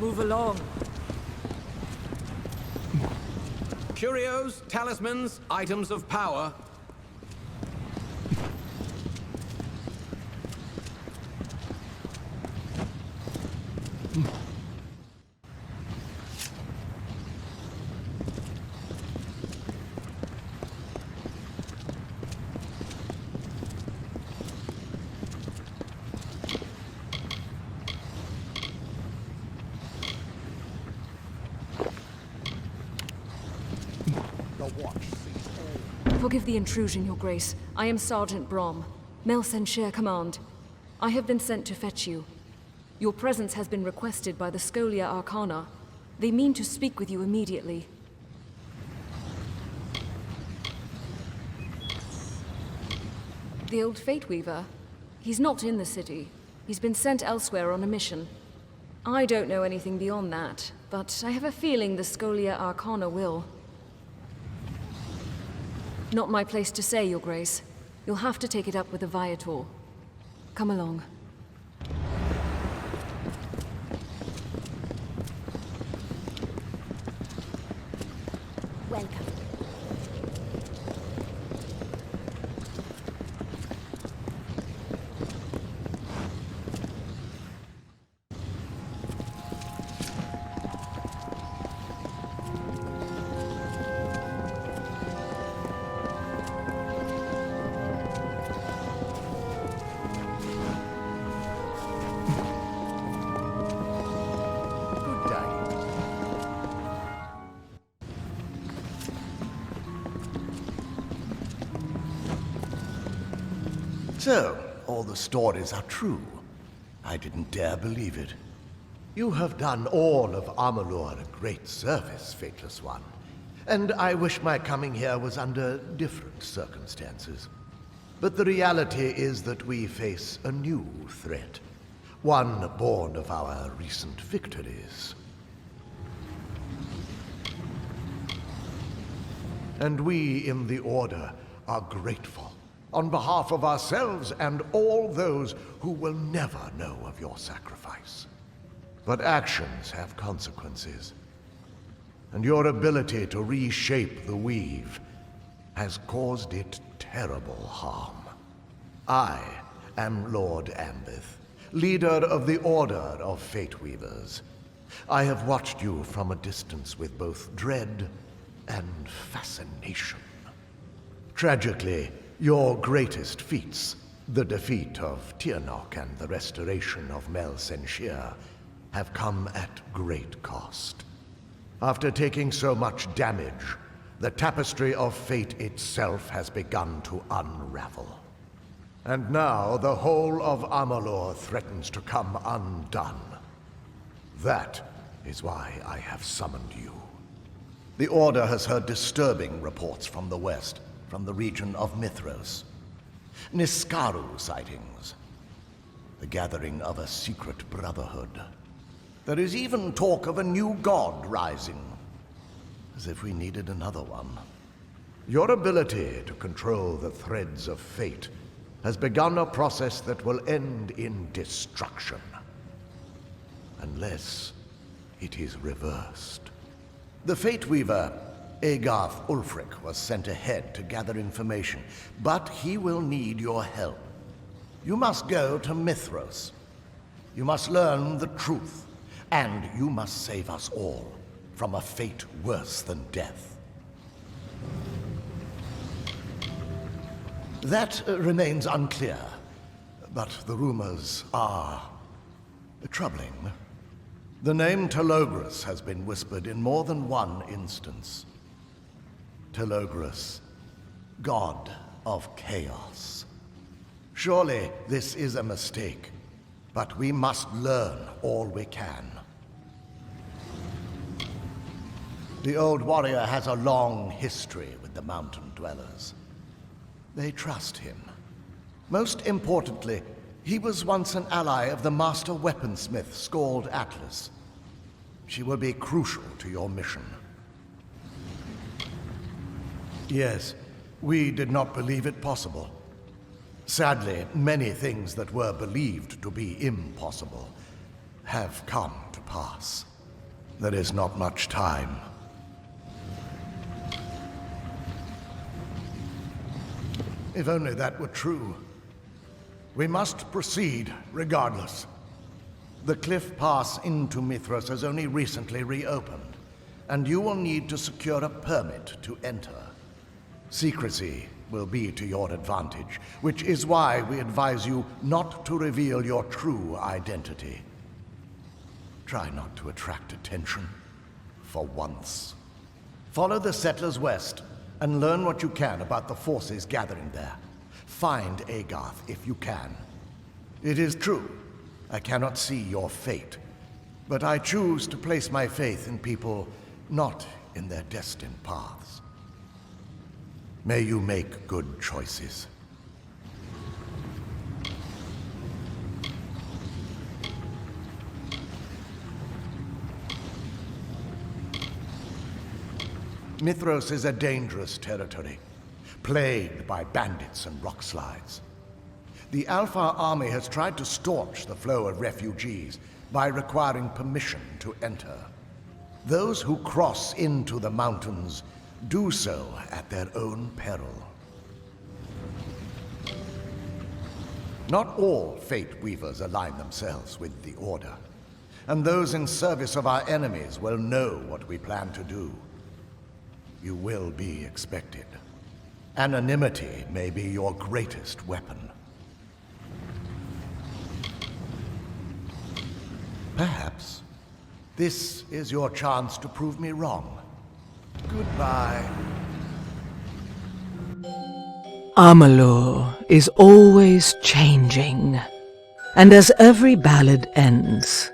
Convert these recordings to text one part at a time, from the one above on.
Move along. Curios, talismans, items of power. Forgive the intrusion, Your Grace. I am Sergeant Brom, Melsenshire Command. I have been sent to fetch you. Your presence has been requested by the Scholia Arcana. They mean to speak with you immediately. The old Fate Weaver? He's not in the city. He's been sent elsewhere on a mission. I don't know anything beyond that, but I have a feeling the Scholia Arcana will. Not my place to say, Your Grace. You'll have to take it up with the Viator. Come along. Welcome. So, all the stories are true. I didn't dare believe it. You have done all of Amalur a great service, Faithless One. And I wish my coming here was under different circumstances. But the reality is that we face a new threat. One born of our recent victories. And we in the Order are grateful. On behalf of ourselves and all those who will never know of your sacrifice. But actions have consequences. And your ability to reshape the weave has caused it terrible harm. I am Lord Ambith, leader of the Order of Fate Weavers. I have watched you from a distance with both dread and fascination. Tragically, your greatest feats, the defeat of Tirnoch and the restoration of Melsenshire, have come at great cost. After taking so much damage, the tapestry of fate itself has begun to unravel. And now the whole of Amalur threatens to come undone. That is why I have summoned you. The Order has heard disturbing reports from the west, from the region of Mithros. Niskaru sightings. The gathering of a secret brotherhood. There is even talk of a new god rising. As if we needed another one. Your ability to control the threads of fate has begun a process that will end in destruction. Unless it is reversed. The Fate Weaver, Agarth Ulfric, was sent ahead to gather information, but he will need your help. You must go to Mithros. You must learn the truth, and you must save us all from a fate worse than death. That remains unclear, but the rumors are troubling. The name Telogris has been whispered in more than one instance. Telogris, god of chaos. Surely this is a mistake, but we must learn all we can. The old warrior has a long history with the mountain dwellers. They trust him. Most importantly, he was once an ally of the master weaponsmith Scald Atlas. She will be crucial to your mission. Yes, we did not believe it possible. Sadly, many things that were believed to be impossible have come to pass. There is not much time. If only that were true. We must proceed regardless. The cliff pass into Mithros has only recently reopened, and you will need to secure a permit to enter. Secrecy will be to your advantage, which is why we advise you not to reveal your true identity. Try not to attract attention, for once. Follow the settlers west, and learn what you can about the forces gathering there. Find Agarth if you can. It is true, I cannot see your fate, but I choose to place my faith in people not in their destined paths. May you make good choices. Mithros is a dangerous territory, plagued by bandits and rock slides. The Alpha army has tried to staunch the flow of refugees by requiring permission to enter. Those who cross into the mountains do so at their own peril. Not all Fate Weavers align themselves with the Order, and those in service of our enemies will know what we plan to do. You will be expected. Anonymity may be your greatest weapon. Perhaps this is your chance to prove me wrong. Goodbye. Amalur is always changing, and as every ballad ends,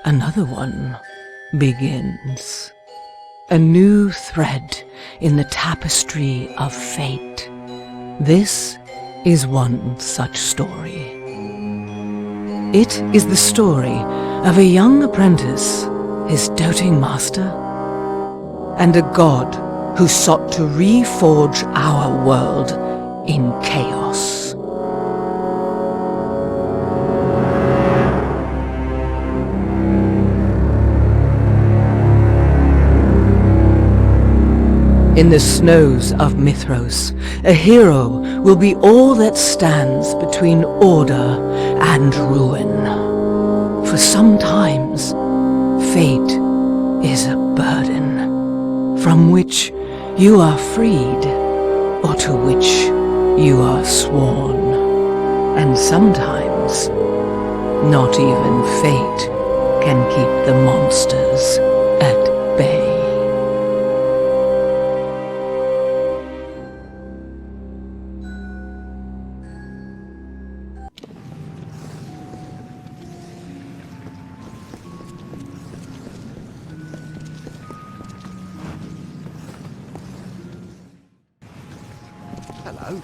another one begins. A new thread in the tapestry of fate. This is one such story. It is the story of a young apprentice, his doting master, and a god who sought to reforge our world in chaos. In the snows of Mithros, a hero will be all that stands between order and ruin. For sometimes, fate is a burden, from which you are freed, or to which you are sworn. And sometimes, not even fate can keep the monsters at bay. know.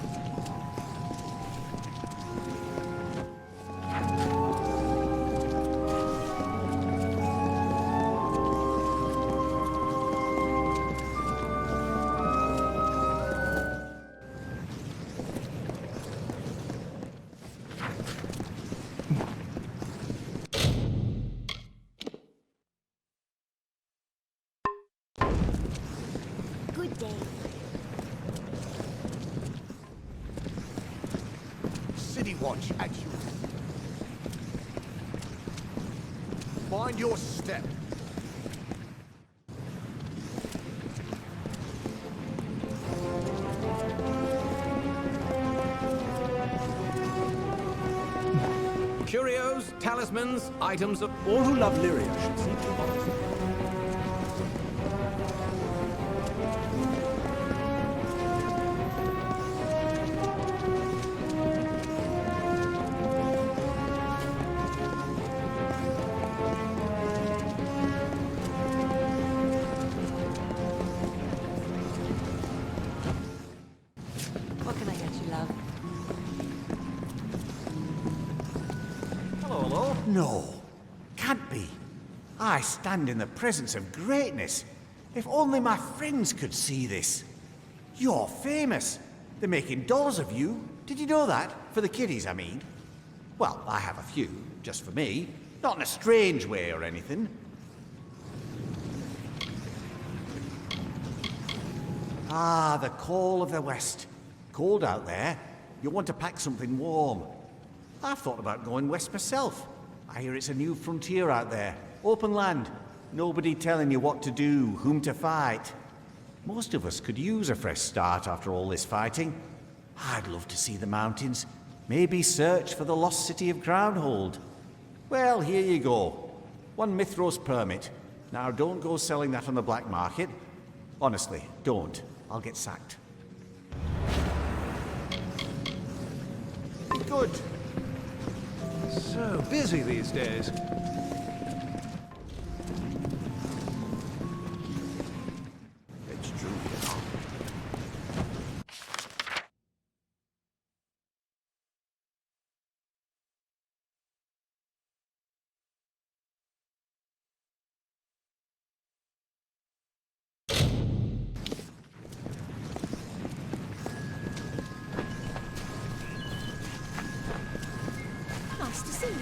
Good day. City Watch at you. Mind your step. Curios, talismans, items of... All who love Lyria should see to one. What can I get you, love? Hello, hello. No, can't be. I stand in the presence of greatness. If only my friends could see this. You're famous. They're making dolls of you. Did you know that? For the kiddies, I mean. Well, I have a few, just for me. Not in a strange way or anything. Ah, the call of the West. Cold out there. You'll want to pack something warm. I've thought about going west myself. I hear it's a new frontier out there. Open land. Nobody telling you what to do, whom to fight. Most of us could use a fresh start after all this fighting. I'd love to see the mountains. Maybe search for the lost city of Crownhold. Well, here you go. 1 Mithros permit. Now don't go selling that on the black market. Honestly, don't. I'll get sacked. Good. So busy these days. It's true, you know. Nice to see you.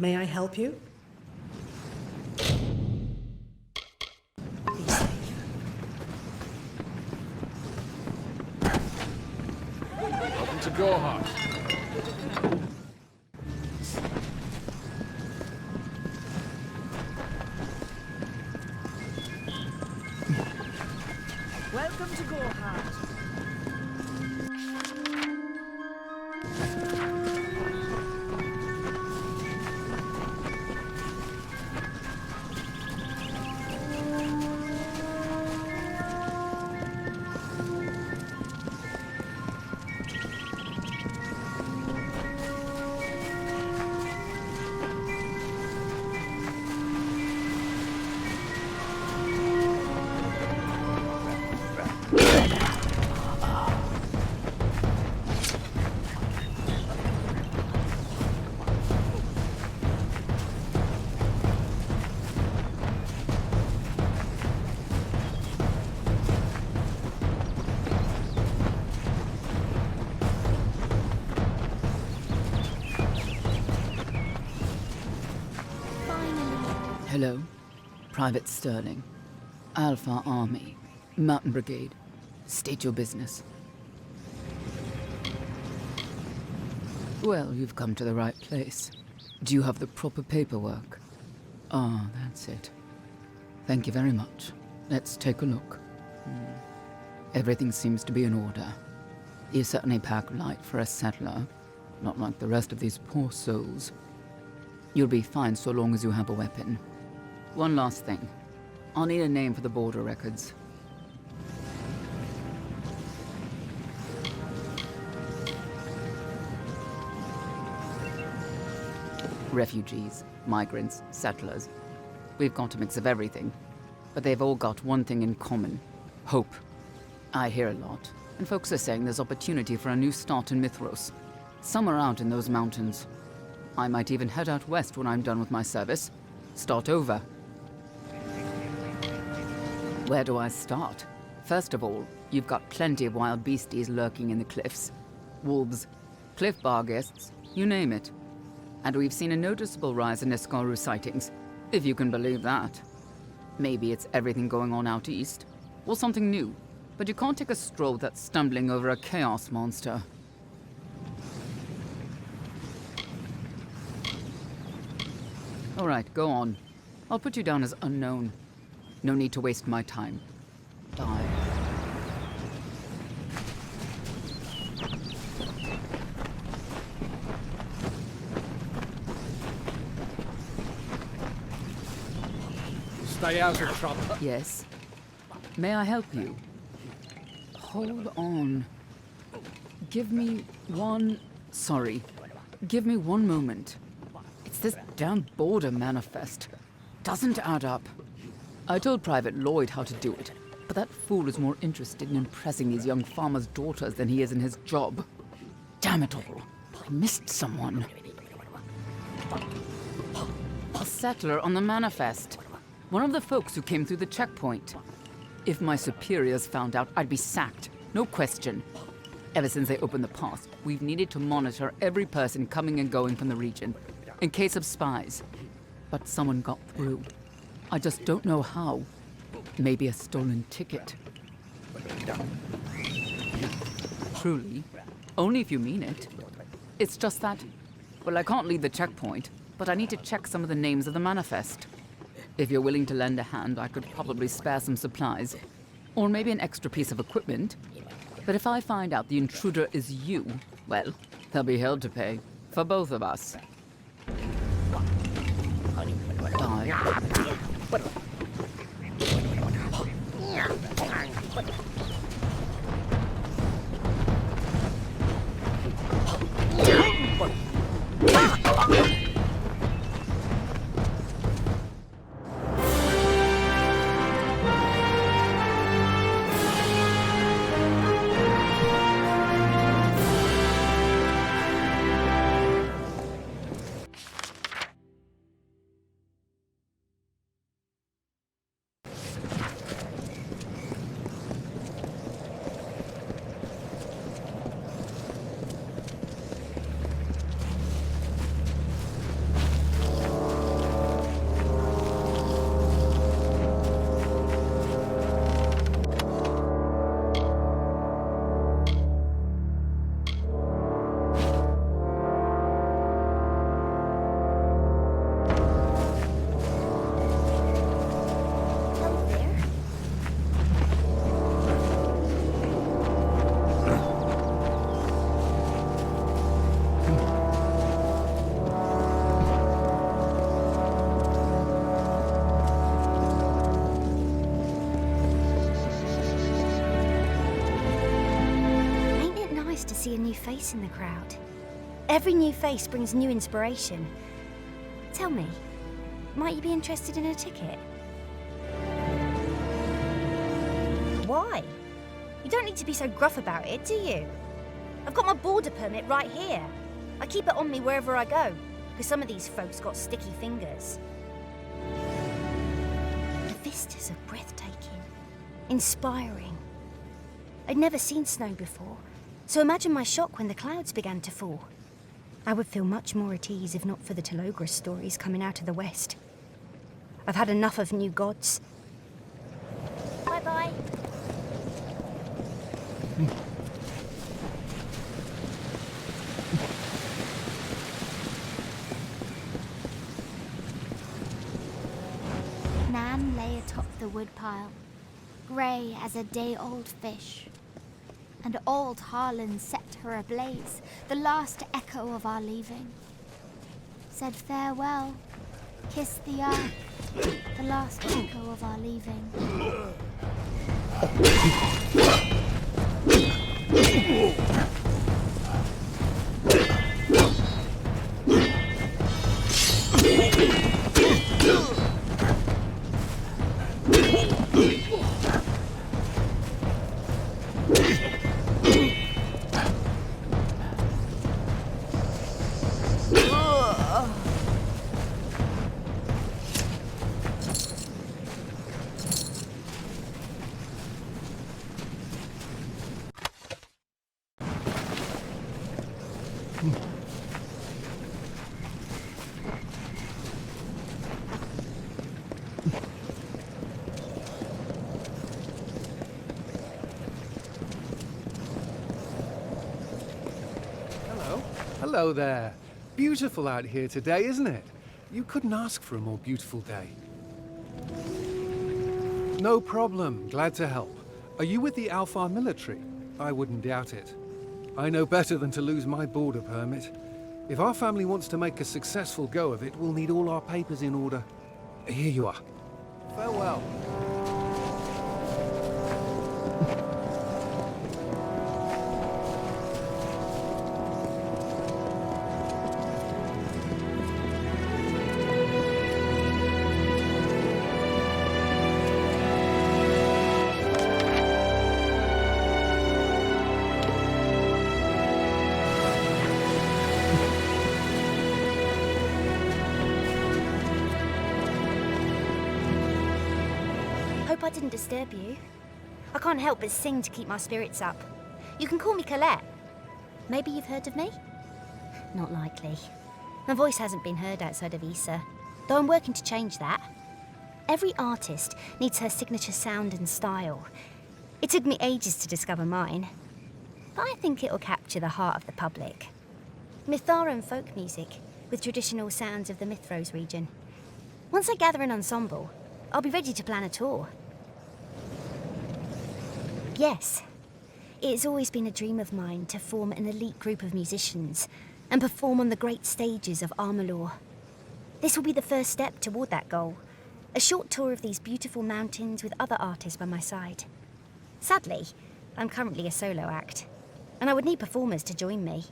May I help you? Be safe. Welcome to Gorhart. Welcome to Gorhart. Hello, Private Sterling. Alpha Army, Mountain Brigade. State your business. Well, you've come to the right place. Do you have the proper paperwork? Ah, that's it. Thank you very much. Let's take a look. Everything seems to be in order. You certainly pack light for a settler. Not like the rest of these poor souls. You'll be fine so long as you have a weapon. One last thing. I'll need a name for the border records. Refugees, migrants, settlers. We've got a mix of everything. But they've all got one thing in common. Hope. I hear a lot. And folks are saying there's opportunity for a new start in Mithros. Somewhere out in those mountains. I might even head out west when I'm done with my service. Start over. Where do I start? First of all, you've got plenty of wild beasties lurking in the cliffs. Wolves, cliff barghests, you name it. And we've seen a noticeable rise in Escaru sightings, if you can believe that. Maybe it's everything going on out east, or something new. But you can't take a stroll without stumbling over a chaos monster. All right, go on. I'll put you down as unknown. No need to waste my time. Die. Stay out of trouble. Yes? May I help you? Hold on. Give me one... Sorry. Give me one moment. It's this damn border manifest. Doesn't add up. I told Private Lloyd how to do it, but that fool is more interested in impressing these young farmers' daughters than he is in his job. Damn it all. I missed someone. A settler on the manifest. One of the folks who came through the checkpoint. If my superiors found out, I'd be sacked. No question. Ever since they opened the pass, we've needed to monitor every person coming and going from the region, in case of spies. But someone got through. I just don't know how. Maybe a stolen ticket. Truly. Only if you mean it. It's just that... Well, I can't leave the checkpoint, but I need to check some of the names of the manifest. If you're willing to lend a hand, I could probably spare some supplies. Or maybe an extra piece of equipment. But if I find out the intruder is you, well, there'll be hell to pay. For both of us. Die. see a new face in the crowd. Every new face brings new inspiration. Tell me, might you be interested in a ticket? Why? You don't need to be so gruff about it, do you? I've got my border permit right here. I keep it on me wherever I go, because some of these folks got sticky fingers. The vistas are breathtaking, inspiring. I'd never seen snow before, so imagine my shock when the clouds began to fall. I would feel much more at ease if not for the Telogris stories coming out of the west. I've had enough of new gods. Bye-bye. Nan lay atop the woodpile, grey as a day-old fish. And old Harlan set her ablaze, the last echo of our leaving. Said farewell, kissed the earth, the last echo of our leaving. Hello there. Beautiful out here today, isn't it? You couldn't ask for a more beautiful day. No problem. Glad to help. Are you with the Alfar military? I wouldn't doubt it. I know better than to lose my border permit. If our family wants to make a successful go of it, we'll need all our papers in order. Here you are. Farewell. Hope I didn't disturb you. I can't help but sing to keep my spirits up. You can call me Colette. Maybe you've heard of me? Not likely. My voice hasn't been heard outside of Issa, though I'm working to change that. Every artist needs her signature sound and style. It took me ages to discover mine, but I think it'll capture the heart of the public. Mitharan folk music, with traditional sounds of the Mithros region. Once I gather an ensemble, I'll be ready to plan a tour. Yes, it's always been a dream of mine to form an elite group of musicians and perform on the great stages of Amalur. This will be the first step toward that goal, a short tour of these beautiful mountains with other artists by my side. Sadly, I'm currently a solo act, and I would need performers to join me.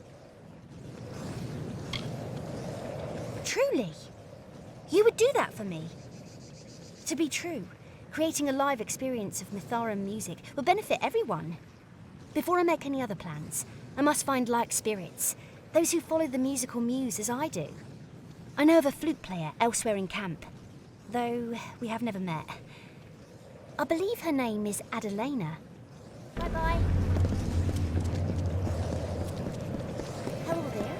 Truly? You would do that for me? To be true, creating a live experience of Mitharan music would benefit everyone. Before I make any other plans, I must find like spirits, those who follow the musical muse as I do. I know of a flute player elsewhere in camp, though we have never met. I believe her name is Adelena. Bye-bye. Hello there.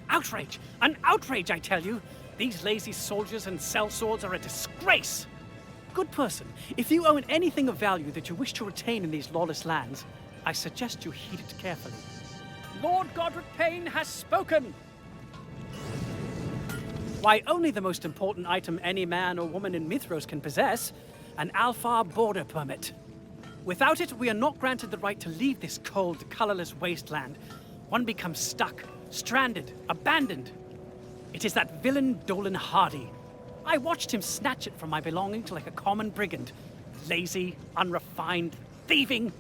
Outrage! An outrage, I tell you! These lazy soldiers and sellswords are a disgrace! Good person, if you own anything of value that you wish to retain in these lawless lands, I suggest you heed it carefully. Lord Godric Payne has spoken! Why, only the most important item any man or woman in Mithros can possess, an Alfar border permit. Without it, we are not granted the right to leave this cold, colorless wasteland. One becomes stuck, stranded, abandoned. It is that villain Dolan Hardy. I watched him snatch it from my belongings like a common brigand. Lazy, unrefined, thieving.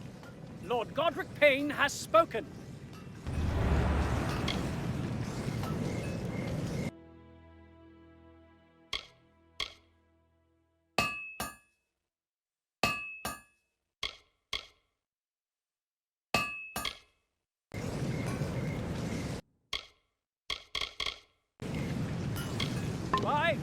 Lord Godric Payne has spoken. Bye.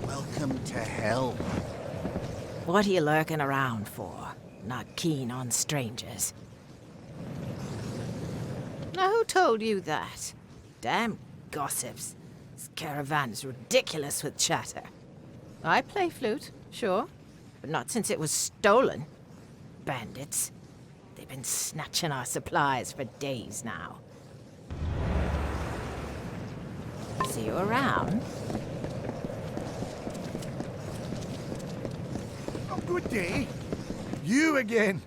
Welcome to hell. What are you lurking around for? Not keen on strangers. Now, who told you that? Damn gossips. This caravan's ridiculous with chatter. I play flute, sure, but not since it was stolen. Bandits. They've been snatching our supplies for days now. See you around? Oh, good day. You again.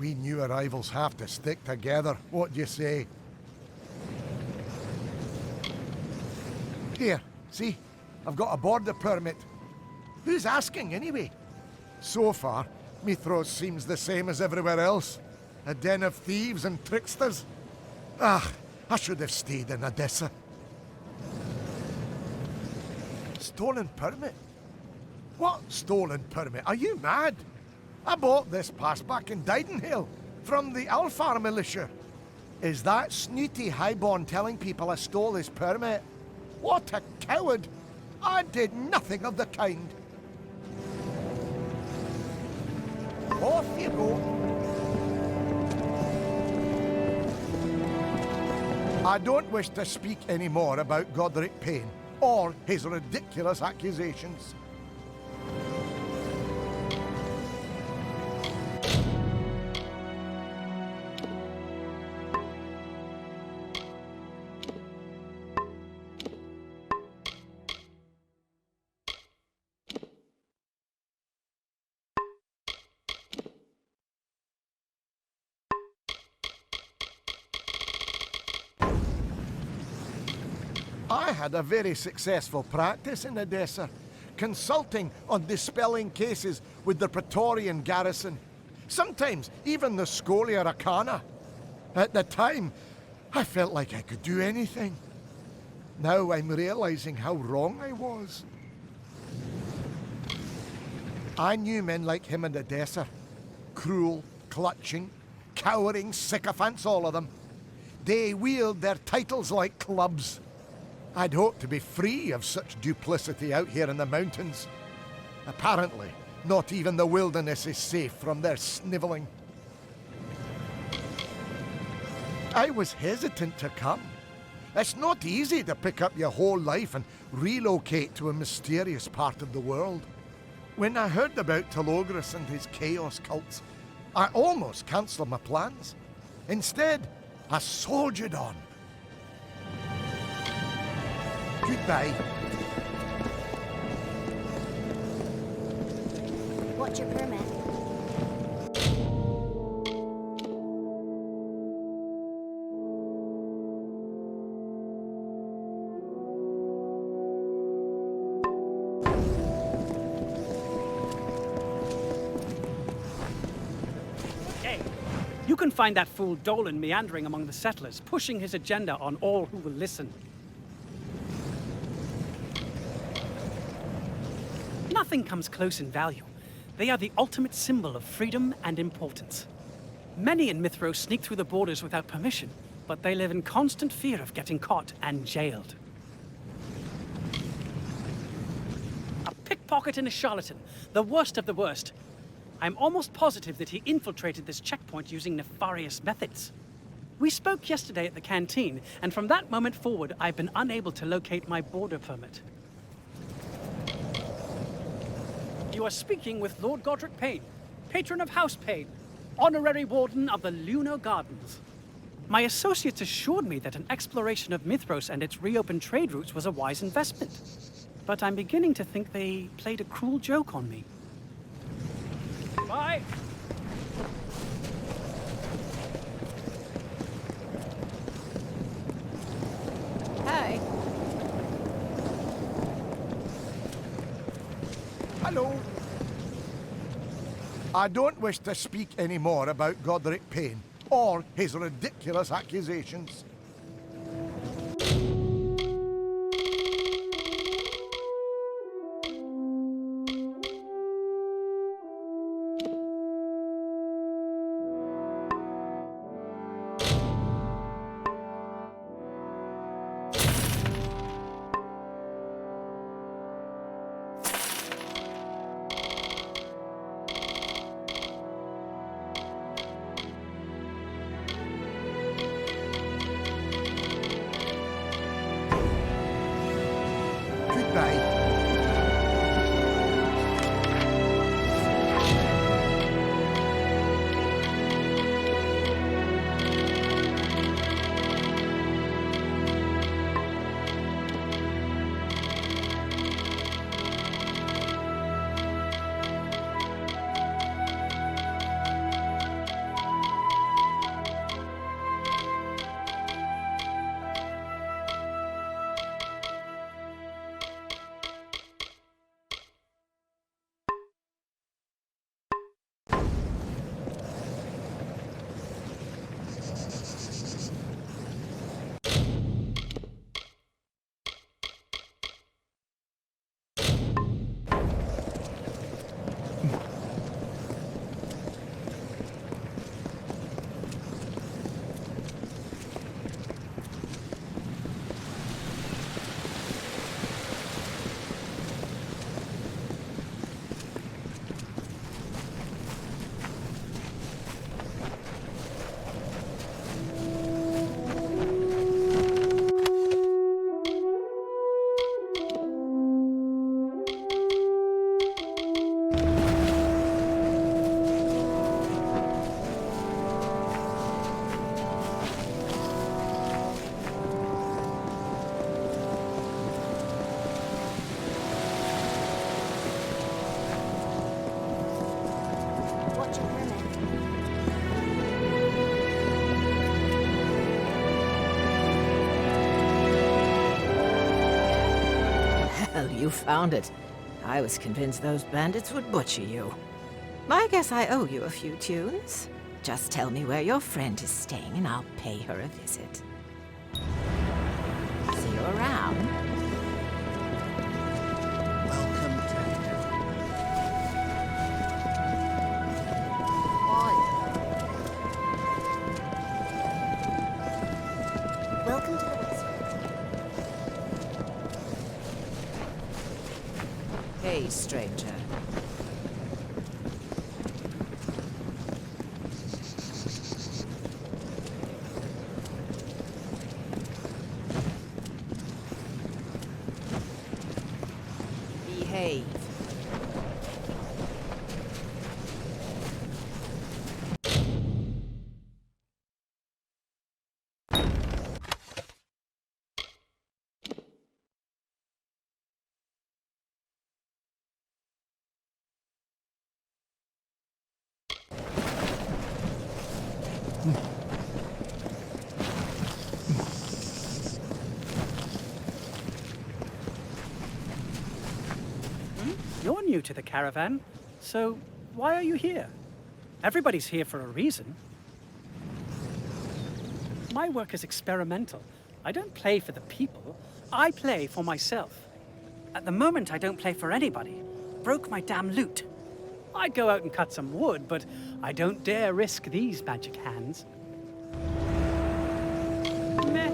We new arrivals have to stick together. What do you say? Here, see? I've got a border permit. Who's asking, anyway? So far, Mithros seems the same as everywhere else. A den of thieves and tricksters. Ah, I should have stayed in Odessa. Stolen permit? What stolen permit? Are you mad? I bought this pass back in Didenhill from the Alfar militia. Is that snooty highborn telling people I stole his permit? What a coward! I did nothing of the kind. Off you go. I don't wish to speak any more about Godric Payne or his ridiculous accusations. I had a very successful practice in Odessa, consulting on dispelling cases with the Praetorian garrison, sometimes even the Scholia Arcana. At the time, I felt like I could do anything. Now I'm realizing how wrong I was. I knew men like him in Odessa. Cruel, clutching, cowering sycophants, all of them. They wield their titles like clubs. I'd hoped to be free of such duplicity out here in the mountains. Apparently, not even the wilderness is safe from their snivelling. I was hesitant to come. It's not easy to pick up your whole life and relocate to a mysterious part of the world. When I heard about Telogris and his chaos cults, I almost cancelled my plans. Instead, I soldiered on. Goodbye. What's your permit? Hey, you can find that fool Dolan meandering among the settlers, pushing his agenda on all who will listen. Nothing comes close in value. They are the ultimate symbol of freedom and importance. Many in Mithros sneak through the borders without permission, but they live in constant fear of getting caught and jailed. A pickpocket and a charlatan, the worst of the worst. I'm almost positive that he infiltrated this checkpoint using nefarious methods. We spoke yesterday at the canteen, and from that moment forward, I've been unable to locate my border permit. You are speaking with Lord Godric Payne, patron of House Payne, honorary warden of the Lunar Gardens. My associates assured me that an exploration of Mithros and its reopened trade routes was a wise investment. But I'm beginning to think they played a cruel joke on me. Bye! Hi. Hello. I don't wish to speak any more about Godric Payne or his ridiculous accusations. Goodbye. Watch it for a minute. Well, you found it. I was convinced those bandits would butcher you. I guess I owe you a few tunes. Just tell me where your friend is staying and I'll pay her a visit. See you around. Welcome to Welcome to the West. Hey, stranger. Behave. You're new to the caravan, so why are you here? Everybody's here for a reason. My work is experimental. I don't play for the people. I play for myself. At the moment, I don't play for anybody. Broke my damn lute. I'd go out and cut some wood, but I don't dare risk these magic hands. Meh.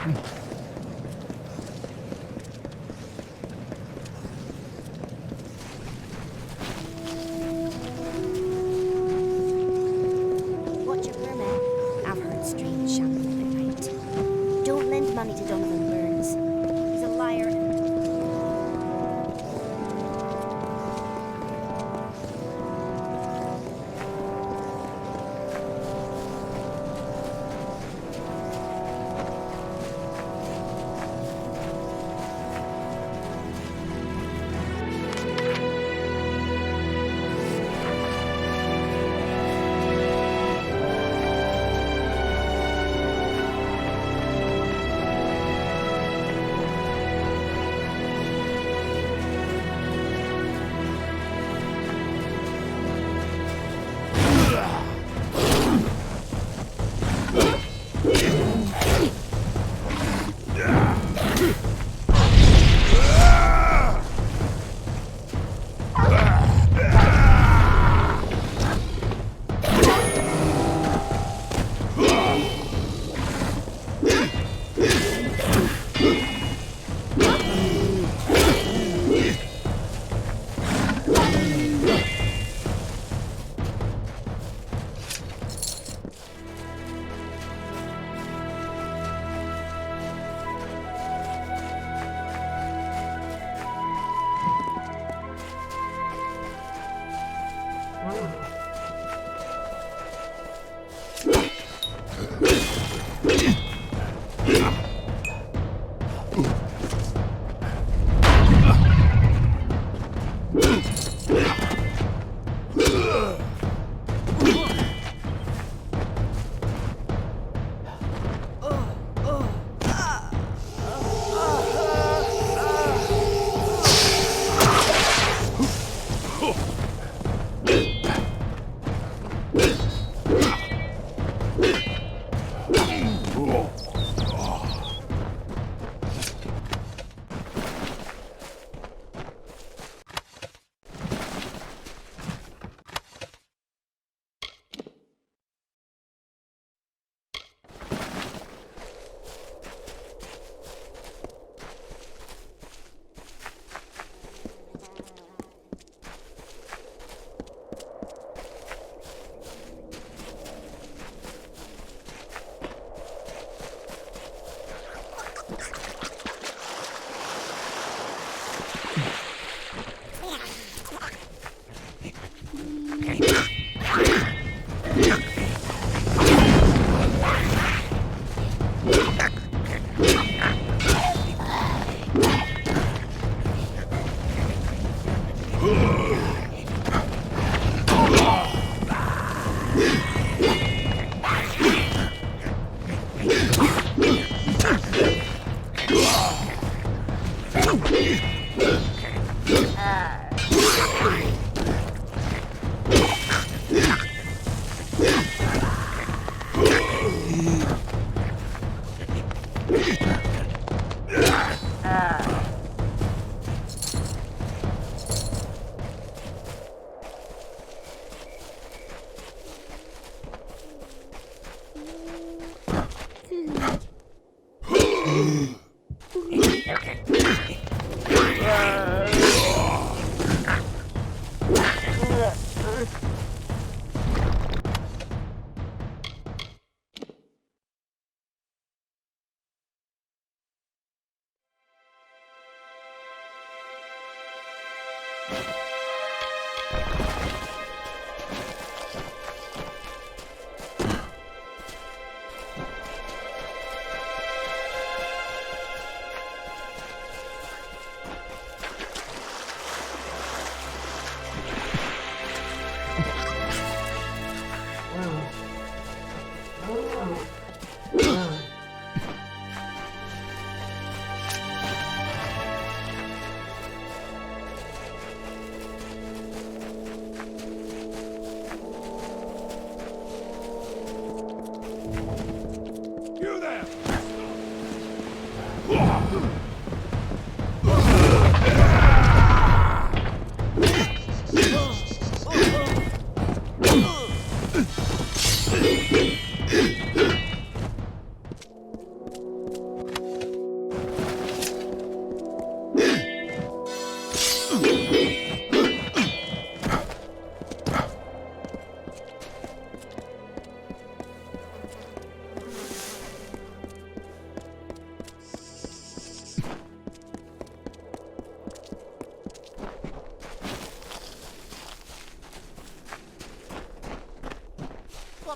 Watch your permit. I've heard strange shambling at night. Don't lend money to Donovan Burns. He's a liar and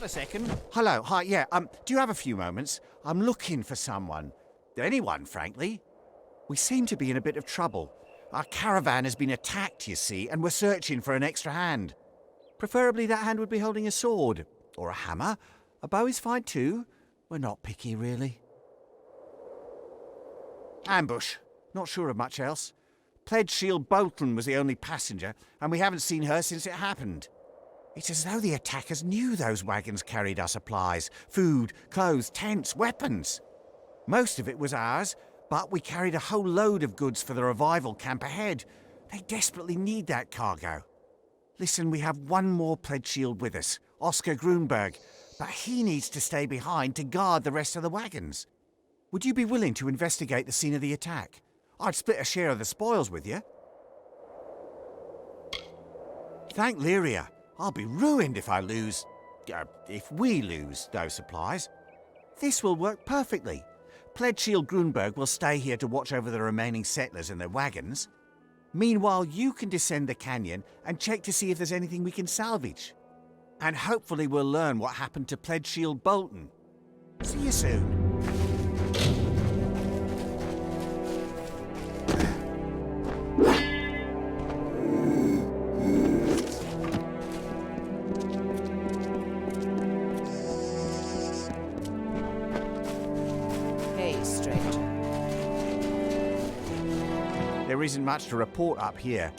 Got a second? Hello, hi, yeah, do you have a few moments? I'm looking for someone. Anyone, frankly. We seem to be in a bit of trouble. Our caravan has been attacked, you see, and we're searching for an extra hand. Preferably that hand would be holding a sword. Or a hammer. A bow is fine too. We're not picky, really. Ambush. Not sure of much else. Pledge Shield Bolton was the only passenger, and we haven't seen her since it happened. It's as though the attackers knew those wagons carried our supplies. Food, clothes, tents, weapons. Most of it was ours, but we carried a whole load of goods for the revival camp ahead. They desperately need that cargo. Listen, we have one more Pledge Shield with us, Oscar Grunberg, but he needs to stay behind to guard the rest of the wagons. Would you be willing to investigate the scene of the attack? I'd split a share of the spoils with you. Thank Lyria. I'll be ruined if if we lose those supplies. This will work perfectly. Pledge Shield Grunberg will stay here to watch over the remaining settlers and their wagons. Meanwhile, you can descend the canyon and check to see if there's anything we can salvage. And hopefully we'll learn what happened to Pledge Shield Bolton. See you soon. Hey, stranger. There isn't much to report up here.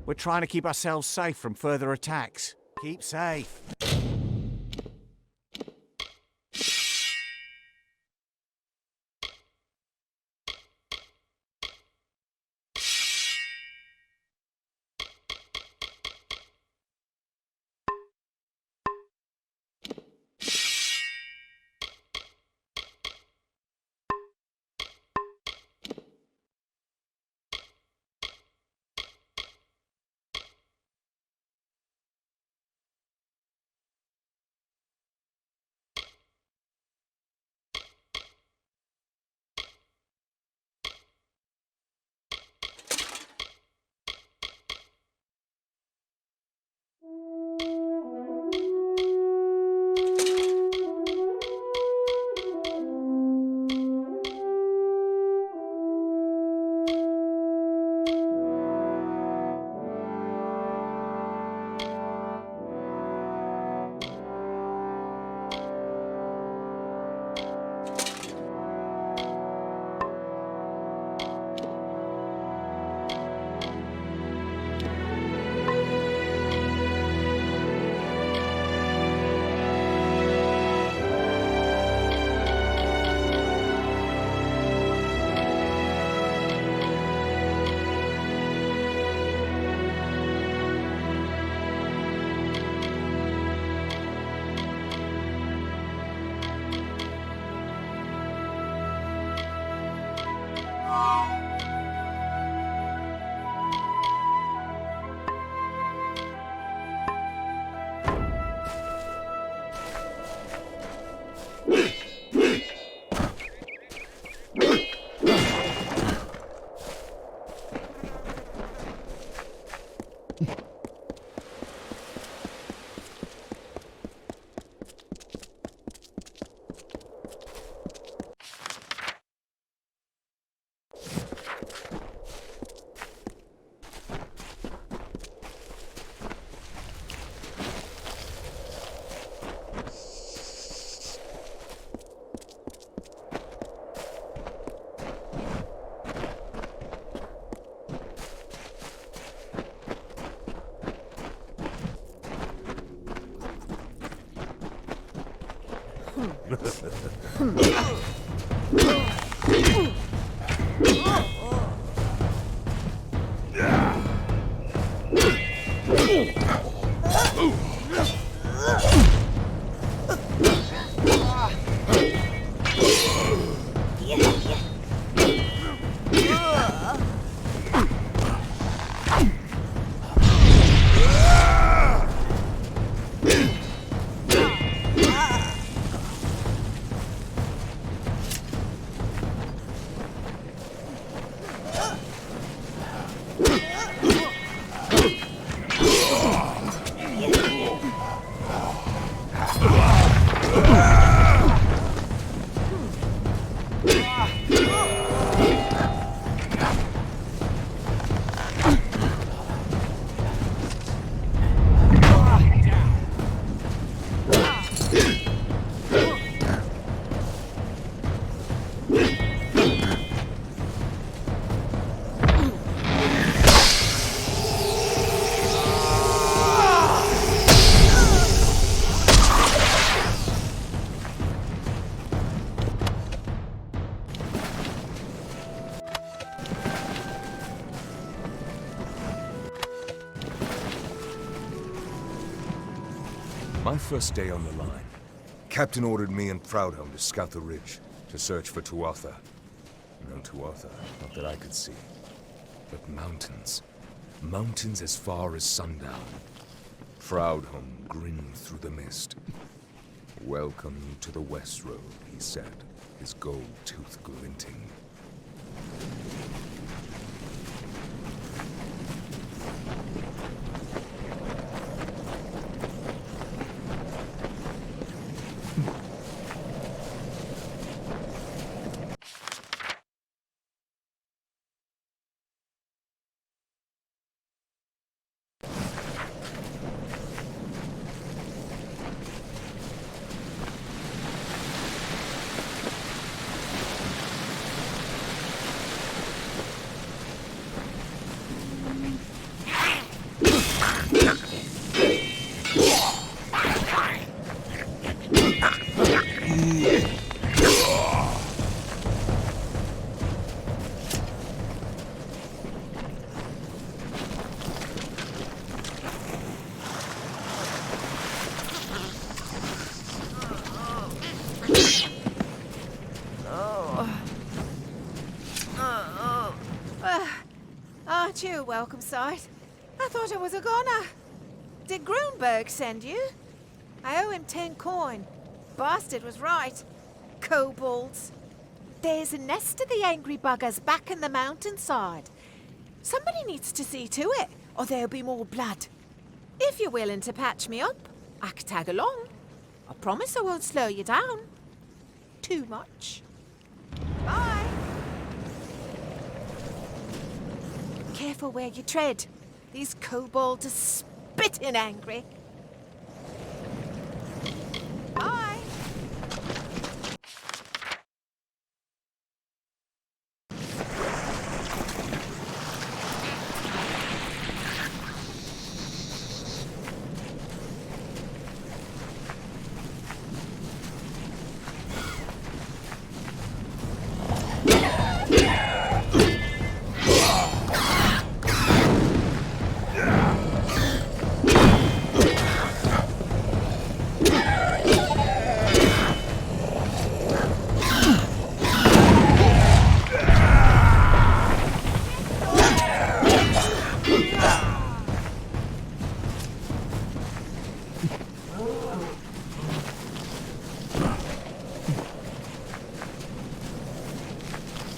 We're trying to keep ourselves safe from further attacks. Keep safe. my first day on the line, Captain ordered me and Proudhome to scout the ridge, to search for Tuatha. No Tuatha, not that I could see. But mountains. Mountains as far as sundown. Proudhome grinned through the mist. "Welcome to the West Road," he said, his gold tooth glinting. Aren't you a welcome sight? I thought I was a goner. Did Grunberg send you? I owe him 10 coin. Bastard was right. Kobolds. There's a nest of the angry buggers back in the mountainside. Somebody needs to see to it, or there'll be more blood. If you're willing to patch me up, I could tag along. I promise I won't slow you down. Too much. Bye. Careful where you tread. These kobolds are spitting angry. Bye.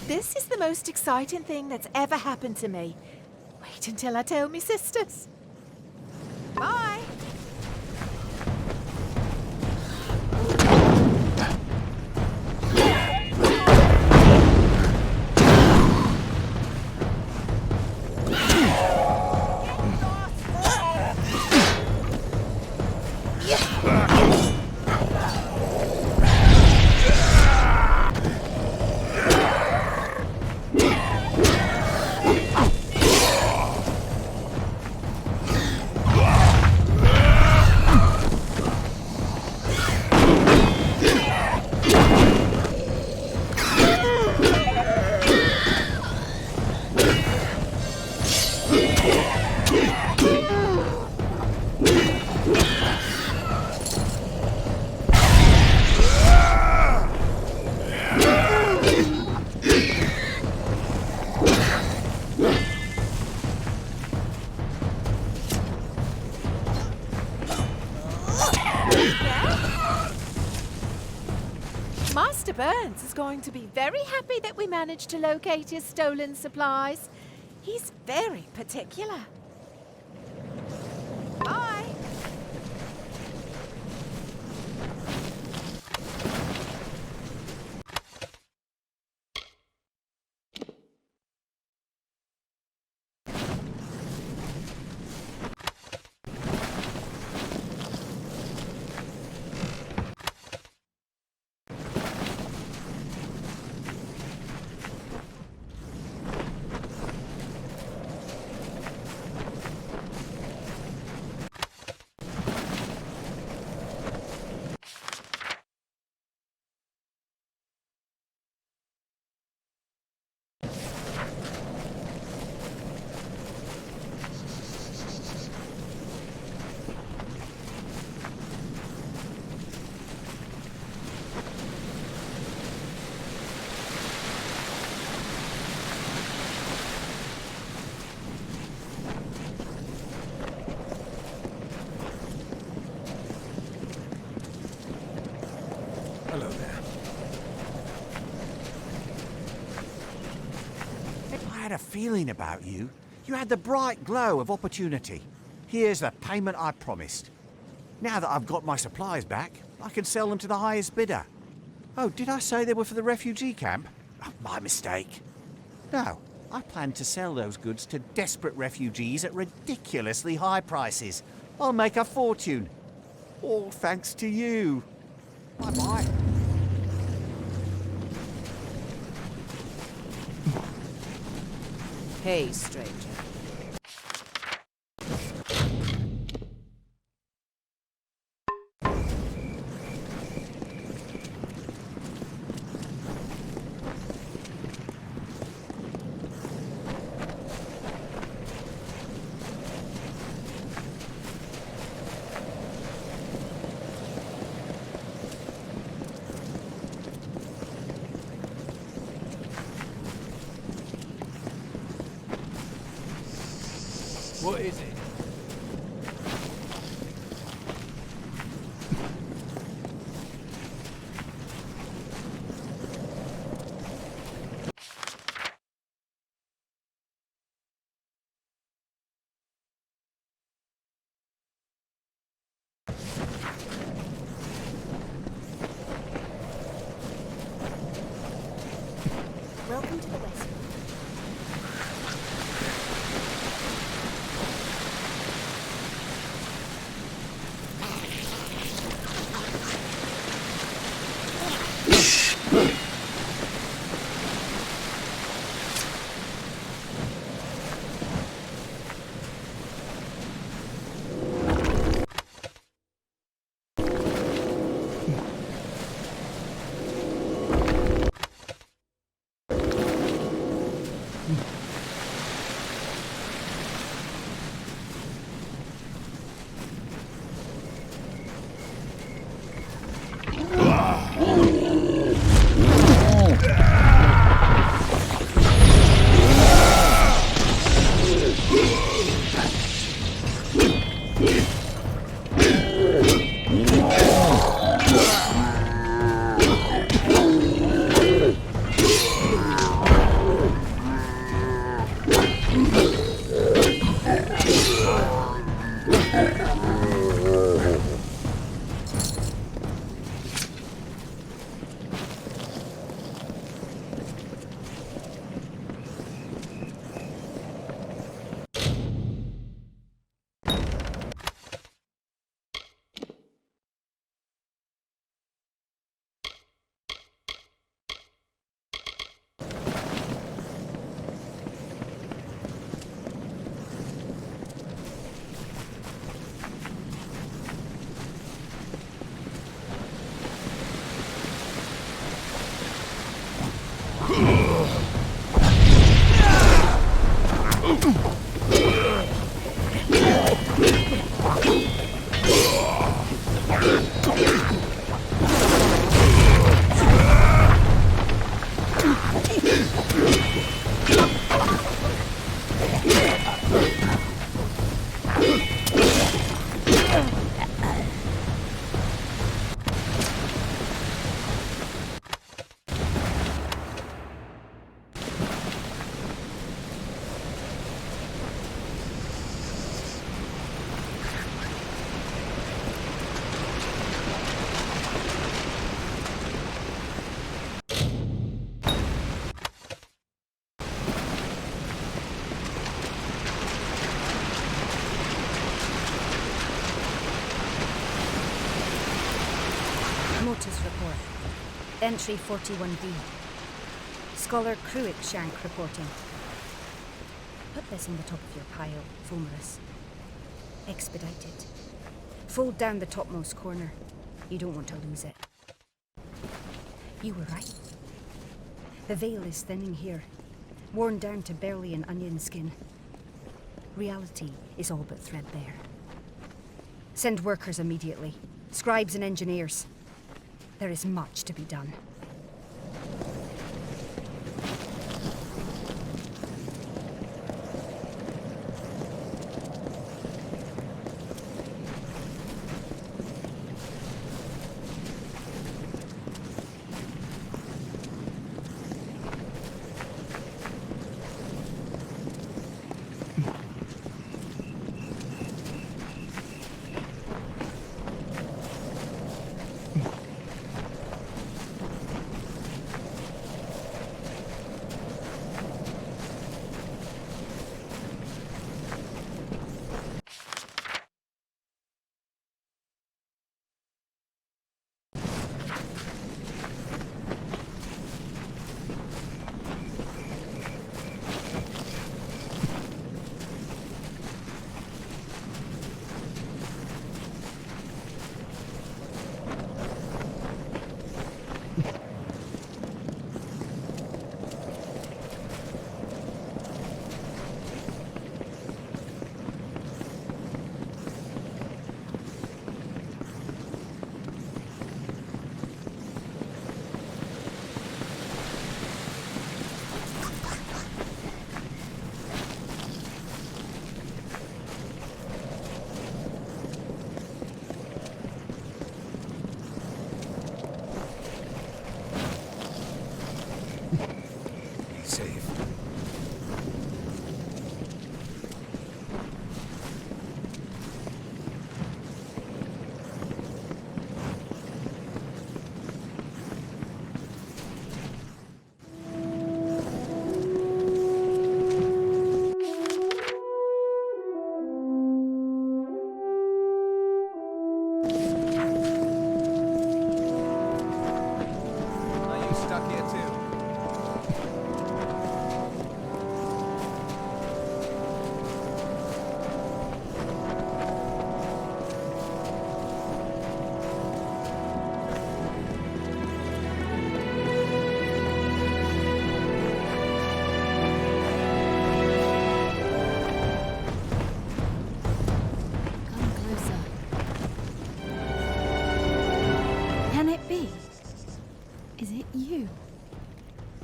This is the most exciting thing that's ever happened to me. Wait until I tell me sisters. Bye. Master Burns is going to be very happy that we managed to locate his stolen supplies. He's very particular. Bye. a feeling about you. You had the bright glow of opportunity. Here's the payment I promised. Now that I've got my supplies back, I can sell them to the highest bidder. Oh, did I say they were for the refugee camp? Oh, my mistake. No, I plan to sell those goods to desperate refugees at ridiculously high prices. I'll make a fortune. All thanks to you. Bye-bye. Hey, stranger. What is it? Welcome to the West. Notice report. Entry 41B. Scholar Cruikshank reporting. Put this in the top of your pile, Fulmerus. Expedited. Fold down the topmost corner. You don't want to lose it. You were right. The veil is thinning here, worn down to barely an onion skin. Reality is all but threadbare. Send workers immediately. Scribes and engineers. There is much to be done.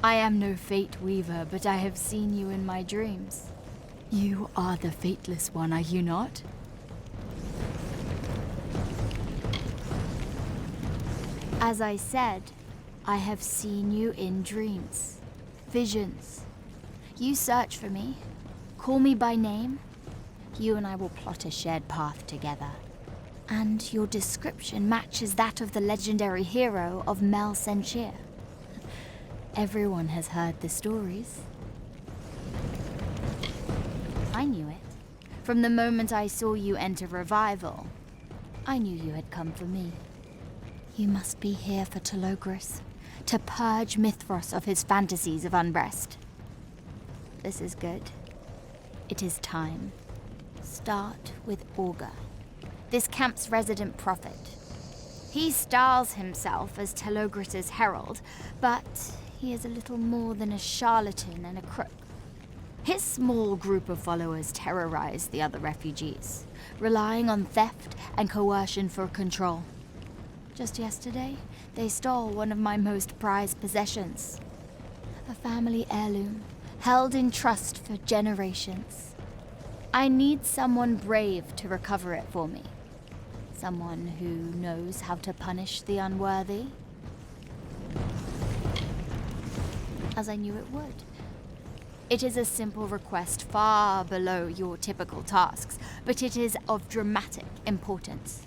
I am no fate weaver, but I have seen you in my dreams. You are the Fateless One, are you not? As I said, I have seen you in dreams, visions. You search for me, call me by name. You and I will plot a shared path together. And your description matches that of the legendary hero of Mel Senshir. Everyone has heard the stories. I knew it. From the moment I saw you enter Revival, I knew you had come for me. You must be here for Telogris, to purge Mithros of his fantasies of unrest. This is good. It is time. Start with Augur, this camp's resident prophet. He styles himself as Telogris' herald, but he is a little more than a charlatan and a crook. His small group of followers terrorize the other refugees, relying on theft and coercion for control. Just yesterday, they stole one of my most prized possessions. A family heirloom, held in trust for generations. I need someone brave to recover it for me. Someone who knows how to punish the unworthy. As I knew it would. It is a simple request far below your typical tasks, but it is of dramatic importance.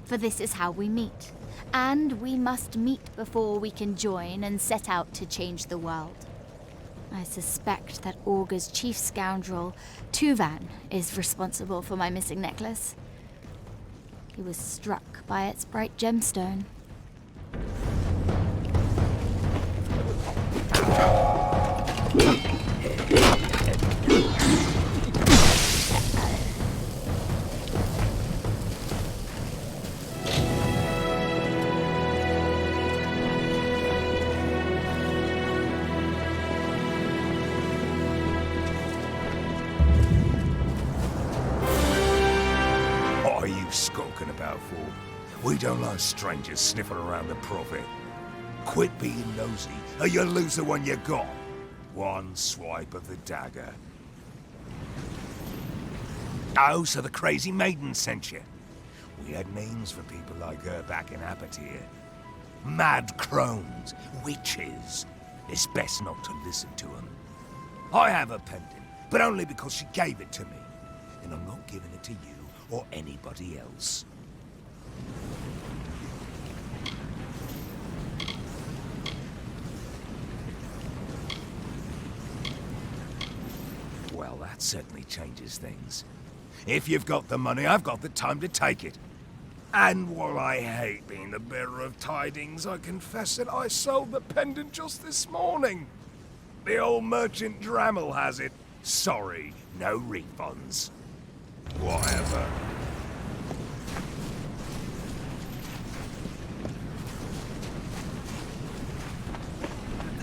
For this is how we meet, and we must meet before we can join and set out to change the world. I suspect that Augur's chief scoundrel, Tuvan, is responsible for my missing necklace. He was struck by its bright gemstone. What are you skulking about for? We don't like strangers sniffing around the prophet. Quit being nosy, or you'll lose the one you got. One swipe of the dagger. Oh, so the crazy maiden sent you. We had names for people like her back in Apatir. Mad crones, witches. It's best not to listen to them. I have a pendant, but only because she gave it to me. And I'm not giving it to you or anybody else. Well, that certainly changes things. If you've got the money, I've got the time to take it. And while I hate being the bearer of tidings, I confess that I sold the pendant just this morning. The old merchant Drammel has it. Sorry, no refunds. Whatever.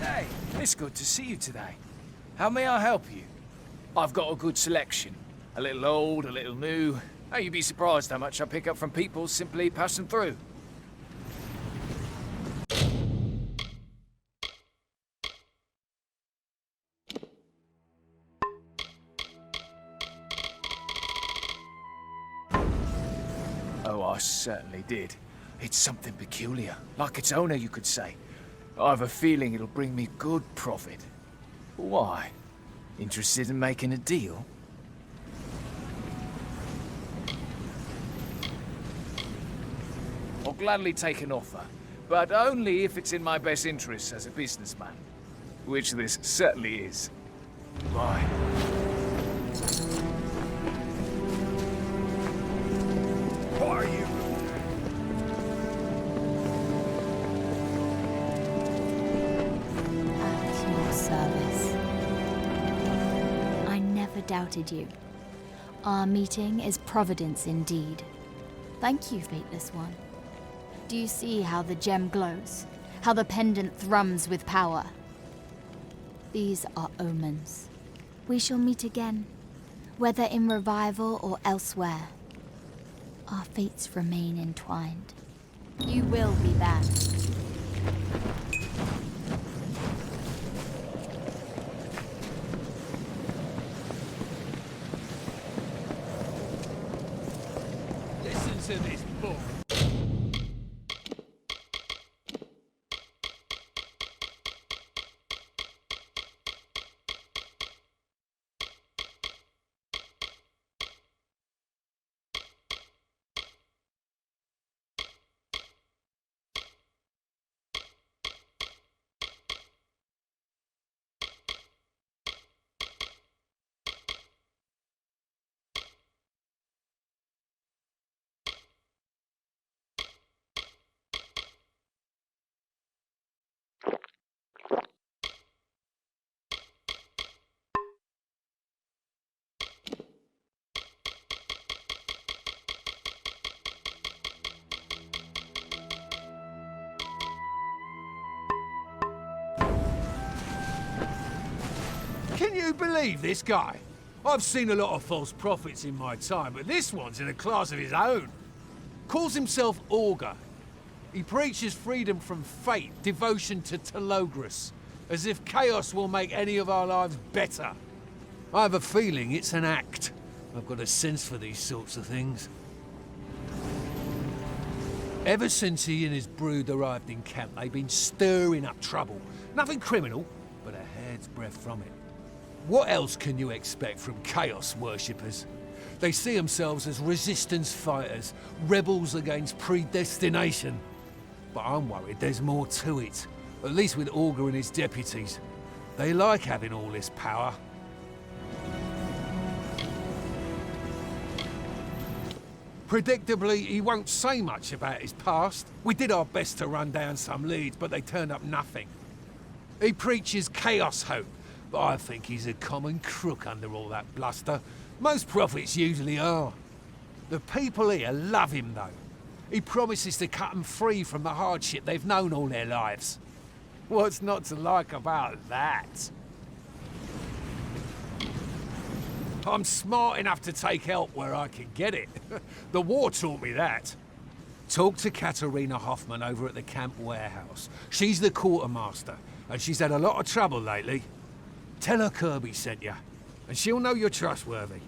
Hey, it's good to see you today. How may I help you? I've got a good selection. A little old, a little new. Oh, you'd be surprised how much I pick up from people simply passing through. Oh, I certainly did. It's something peculiar, like its owner, you could say. I have a feeling it'll bring me good profit. Why? Interested in making a deal? I'll gladly take an offer, but only if it's in my best interests as a businessman. Which this certainly is. Bye. What are you? At your service. I never doubted you. Our meeting is providence indeed. Thank you, Fateless One. Do you see how the gem glows? How the pendant thrums with power? These are omens. We shall meet again, whether in Revival or elsewhere. Our fates remain entwined. You will be back. you believe this guy? I've seen a lot of false prophets in my time, but this one's in a class of his own. Calls himself Augur. He preaches freedom from fate, devotion to Telogris, as if chaos will make any of our lives better. I have a feeling it's an act. I've got a sense for these sorts of things. Ever since he and his brood arrived in camp, they've been stirring up trouble. Nothing criminal, but a hair's breadth from it. What else can you expect from chaos worshippers? They see themselves as resistance fighters, rebels against predestination. But I'm worried there's more to it, at least with Augur and his deputies. They like having all this power. Predictably, he won't say much about his past. We did our best to run down some leads, but they turned up nothing. He preaches chaos hope, but I think he's a common crook under all that bluster. Most prophets usually are. The people here love him, though. He promises to cut them free from the hardship they've known all their lives. What's not to like about that? I'm smart enough to take help where I can get it. The war taught me that. Talk to Katerina Hoffman over at the camp warehouse. She's the quartermaster, and she's had a lot of trouble lately. Tell her Kirby sent you, and she'll know you're trustworthy.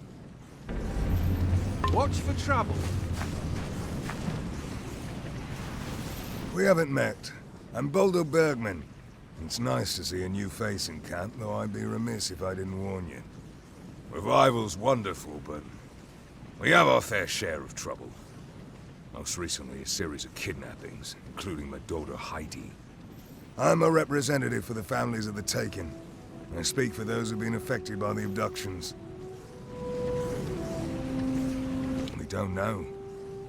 Watch for trouble. We haven't met. I'm Boldo Bergman. It's nice to see a new face in camp, though I'd be remiss if I didn't warn you. Revival's wonderful, but we have our fair share of trouble. Most recently, a series of kidnappings, including my daughter Heidi. I'm a representative for the families of the taken. I speak for those who've been affected by the abductions. We don't know.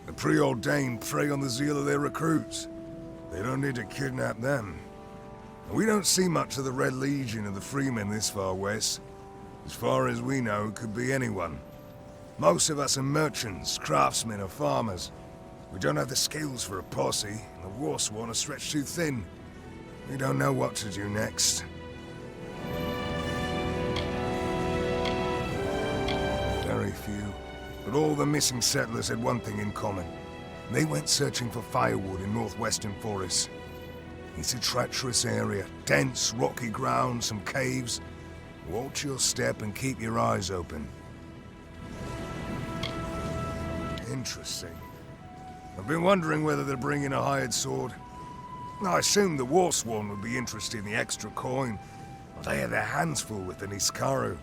The preordained prey on the zeal of their recruits. They don't need to kidnap them. We don't see much of the Red Legion of the Freemen this far west. As far as we know, it could be anyone. Most of us are merchants, craftsmen, or farmers. We don't have the skills for a posse, and the Fatesworn are stretched too thin. We don't know what to do next. Very few, but all the missing settlers had one thing in common. They went searching for firewood in northwestern forests. It's a treacherous area, dense, rocky ground, some caves. Watch your step and keep your eyes open. Interesting. I've been wondering whether they're bringing a hired sword. I assumed the Fatesworn would be interested in the extra coin. They have their hands full with the Niskaru.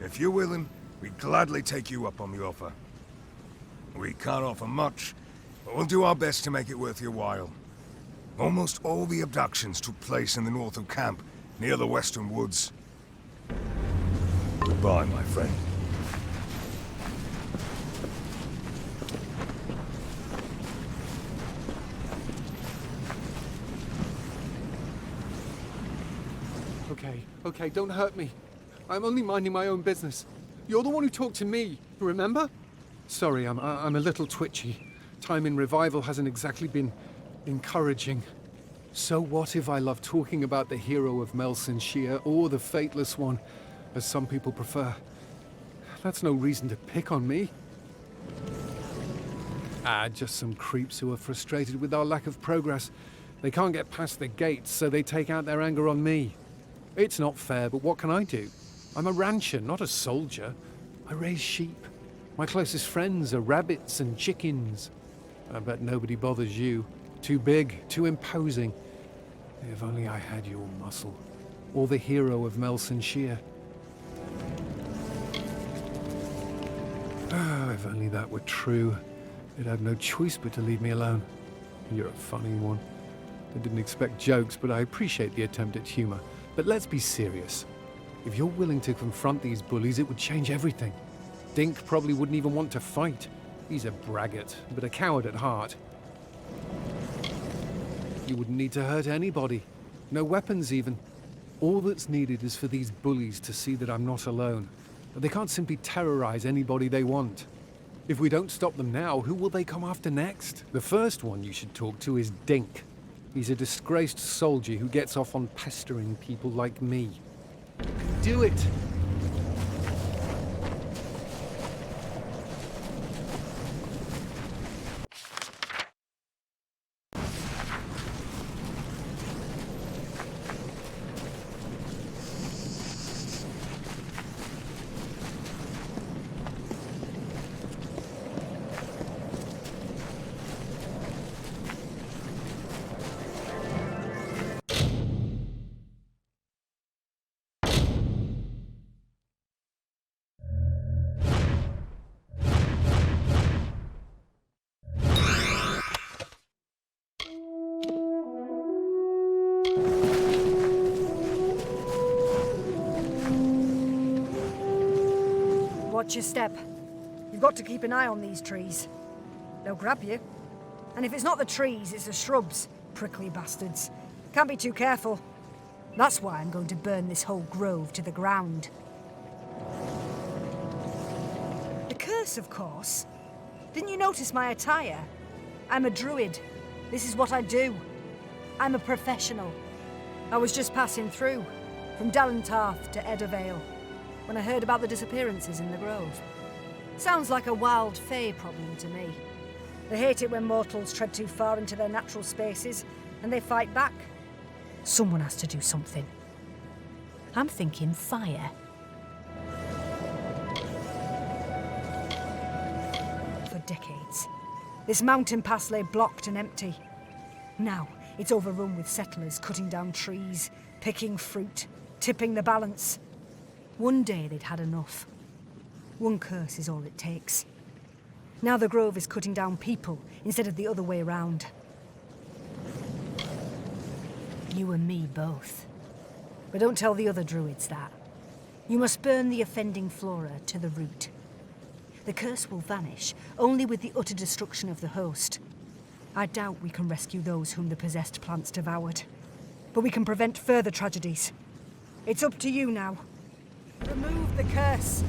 If you're willing, we'd gladly take you up on the offer. We can't offer much, but we'll do our best to make it worth your while. Almost all the abductions took place in the north of camp, near the western woods. Goodbye, my friend. Okay, don't hurt me. I'm only minding my own business. You're the one who talked to me, remember? Sorry, I'm a little twitchy. Time in Revival hasn't exactly been encouraging. So what if I love talking about the hero of Melsenshire or the Fateless One, as some people prefer? That's no reason to pick on me. Just some creeps who are frustrated with our lack of progress. They can't get past the gates, so they take out their anger on me. It's not fair, but what can I do? I'm a rancher, not a soldier. I raise sheep. My closest friends are rabbits and chickens. I bet nobody bothers you. Too big, too imposing. If only I had your muscle. Or the hero of Melsenshire. If only that were true. They'd have no choice but to leave me alone. You're a funny one. I didn't expect jokes, but I appreciate the attempt at humor. But let's be serious. If you're willing to confront these bullies, it would change everything. Dink probably wouldn't even want to fight. He's a braggart, but a coward at heart. You wouldn't need to hurt anybody. No weapons even. All that's needed is for these bullies to see that I'm not alone. They can't simply terrorize anybody they want. If we don't stop them now, who will they come after next? The first one you should talk to is Dink. He's a disgraced soldier who gets off on pestering people like me. Do it! Watch your step. You've got to keep an eye on these trees. They'll grab you. And if it's not the trees, it's the shrubs. Prickly bastards. Can't be too careful. That's why I'm going to burn this whole grove to the ground. The curse, of course. Didn't you notice my attire? I'm a druid. This is what I do. I'm a professional. I was just passing through, from Dalentarth to Eddervale, when I heard about the disappearances in the grove. Sounds like a wild fae problem to me. They hate it when mortals tread too far into their natural spaces, and they fight back. Someone has to do something. I'm thinking fire. For decades, this mountain pass lay blocked and empty. Now, it's overrun with settlers cutting down trees, picking fruit, tipping the balance. One day they'd had enough. One curse is all it takes. Now the grove is cutting down people instead of the other way around. You and me both. But don't tell the other druids that. You must burn the offending flora to the root. The curse will vanish only with the utter destruction of the host. I doubt we can rescue those whom the possessed plants devoured. But we can prevent further tragedies. It's up to you now. Remove the curse.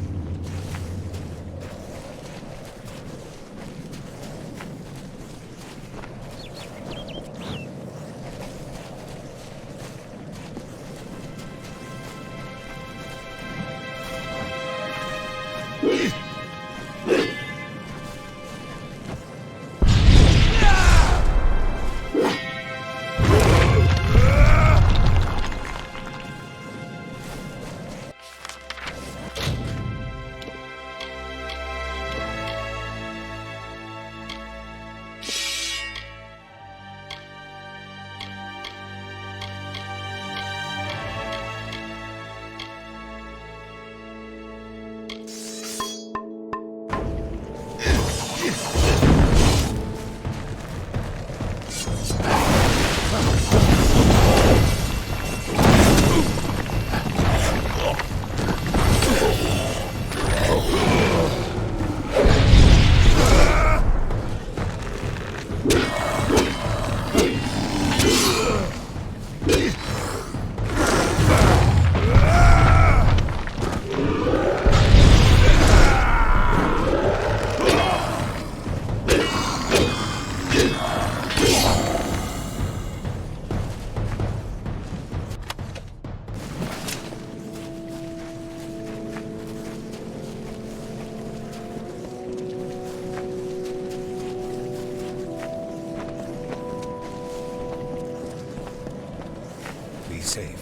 Safe.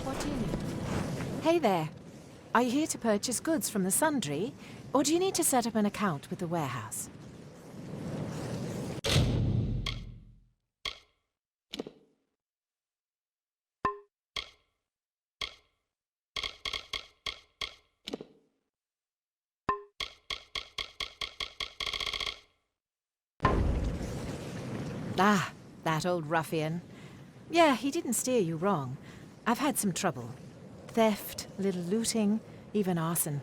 What do you need? Hey there. Are you here to purchase goods from the Sundry, or do you need to set up an account with the warehouse? Ah, that old ruffian. Yeah, he didn't steer you wrong. I've had some trouble. Theft, a little looting, even arson.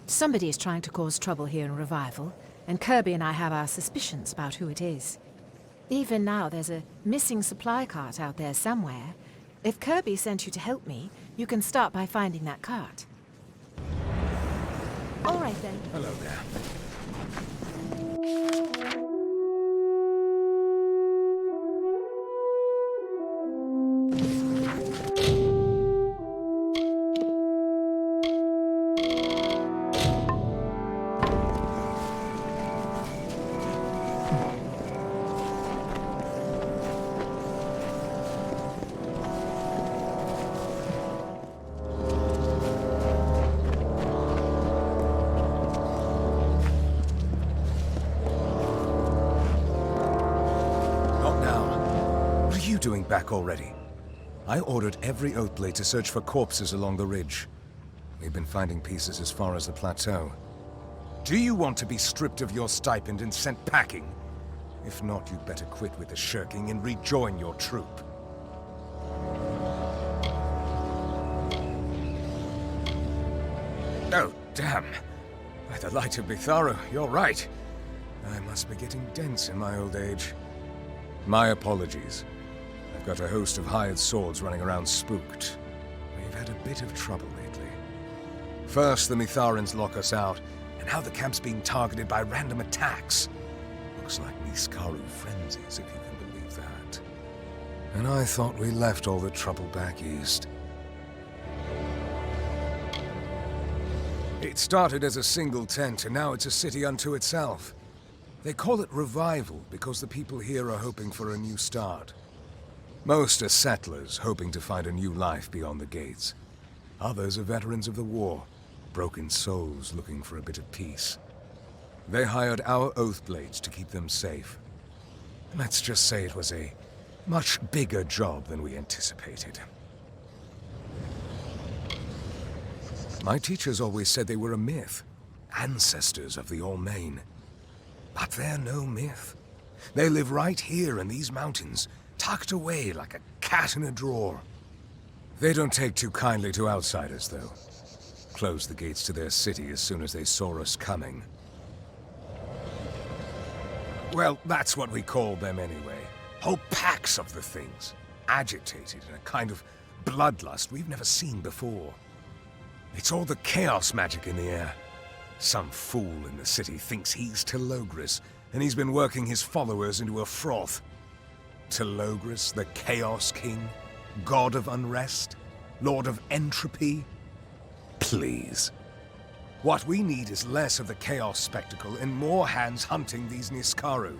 Somebody is trying to cause trouble here in Revival, and Kirby and I have our suspicions about who it is. Even now, there's a missing supply cart out there somewhere. If Kirby sent you to help me, you can start by finding that cart. All right, then. Hello there. you doing back already? I ordered every Oathblade to search for corpses along the ridge. We've been finding pieces as far as the plateau. Do you want to be stripped of your stipend and sent packing? If not, you'd better quit with the shirking and rejoin your troop. Oh, damn. By the light of Mitharu, you're right. I must be getting dense in my old age. My apologies. I've got a host of hired swords running around spooked. We've had a bit of trouble lately. First, the Mitharans lock us out, and now the camp's being targeted by random attacks. Looks like Niskaru frenzies, if you can believe that. And I thought we left all the trouble back east. It started as a single tent, and now it's a city unto itself. They call it Revival because the people here are hoping for a new start. Most are settlers hoping to find a new life beyond the gates. Others are veterans of the war, broken souls looking for a bit of peace. They hired our Oathblades to keep them safe. Let's just say it was a much bigger job than we anticipated. My teachers always said they were a myth, ancestors of the All-Main. But they're no myth. They live right here in these mountains, tucked away like a cat in a drawer. They don't take too kindly to outsiders, though. Closed the gates to their city as soon as they saw us coming. Well, that's what we call them anyway. Whole packs of the things, agitated in a kind of bloodlust we've never seen before. It's all the chaos magic in the air. Some fool in the city thinks he's Telogris, and he's been working his followers into a froth. Telogris, the Chaos King? God of Unrest? Lord of Entropy? Please. What we need is less of the chaos spectacle and more hands hunting these Niskaru.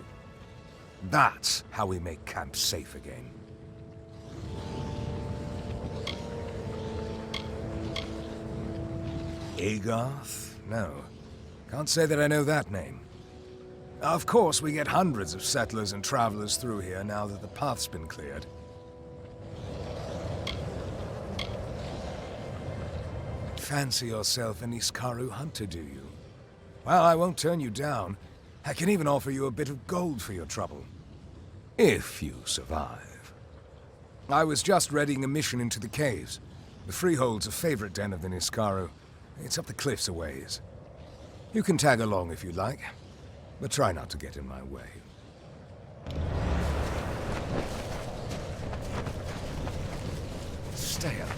That's how we make camp safe again. Agarth? No. Can't say that I know that name. Of course, we get hundreds of settlers and travelers through here now that the path's been cleared. Fancy yourself an Niskaru hunter, do you? Well, I won't turn you down. I can even offer you a bit of gold for your trouble. If you survive. I was just readying a mission into the caves. The Freehold's a favorite den of the Niskaru. It's up the cliffs a ways. You can tag along if you like, but try not to get in my way. Stay up.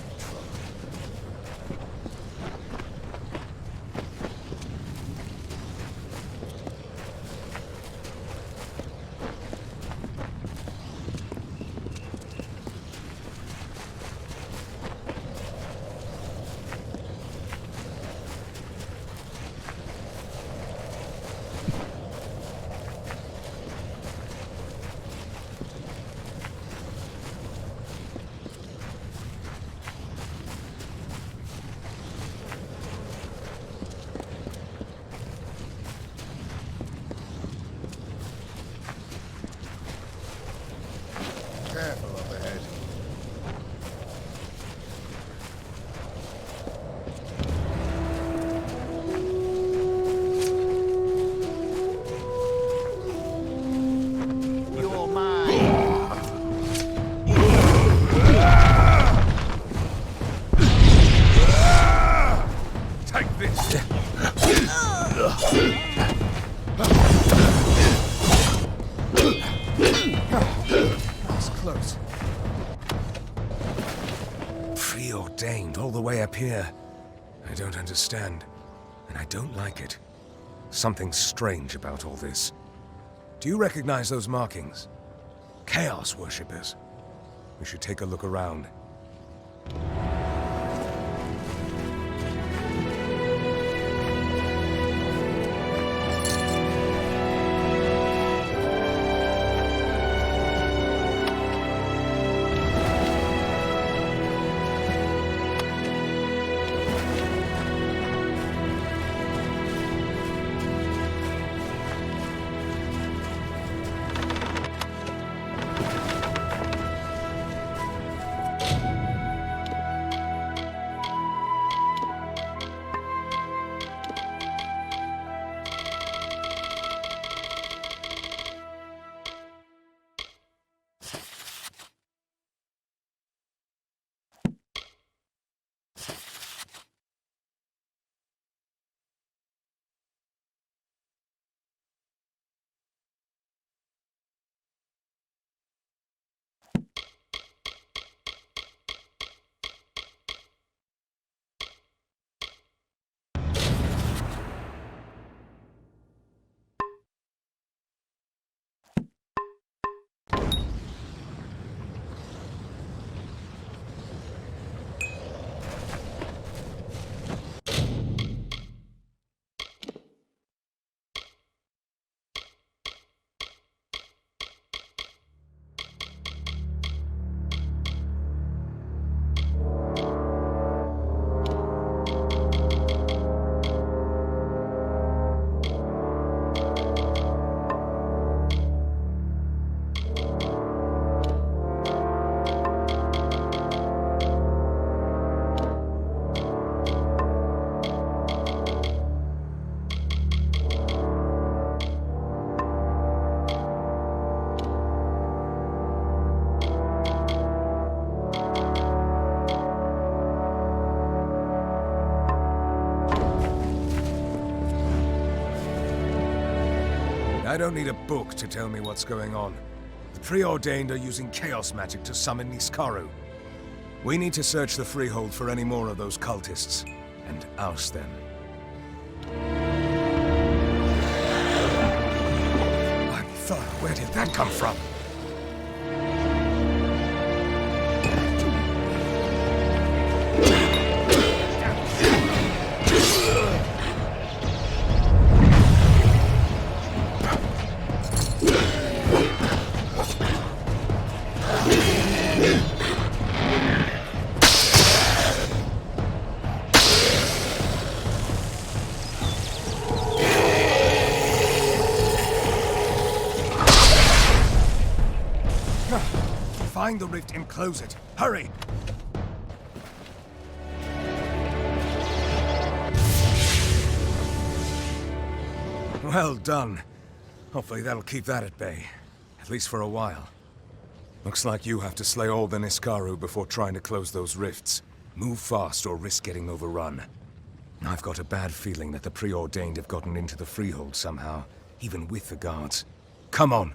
Careful up ahead. You're mine. Take this! That's close. Preordained all the way up here. I don't understand, and I don't like it. Something strange about all this. Do you recognize those markings? Chaos worshippers. We should take a look around. I don't need a book to tell me what's going on. The Preordained are using chaos magic to summon Niskaru. We need to search the Freehold for any more of those cultists, and oust them. I'm thought, where did that come from? Find the rift and close it. Hurry! Well done. Hopefully that'll keep that at bay. At least for a while. Looks like you have to slay all the Niskaru before trying to close those rifts. Move fast or risk getting overrun. I've got a bad feeling that the Preordained have gotten into the Freehold somehow, even with the guards. Come on!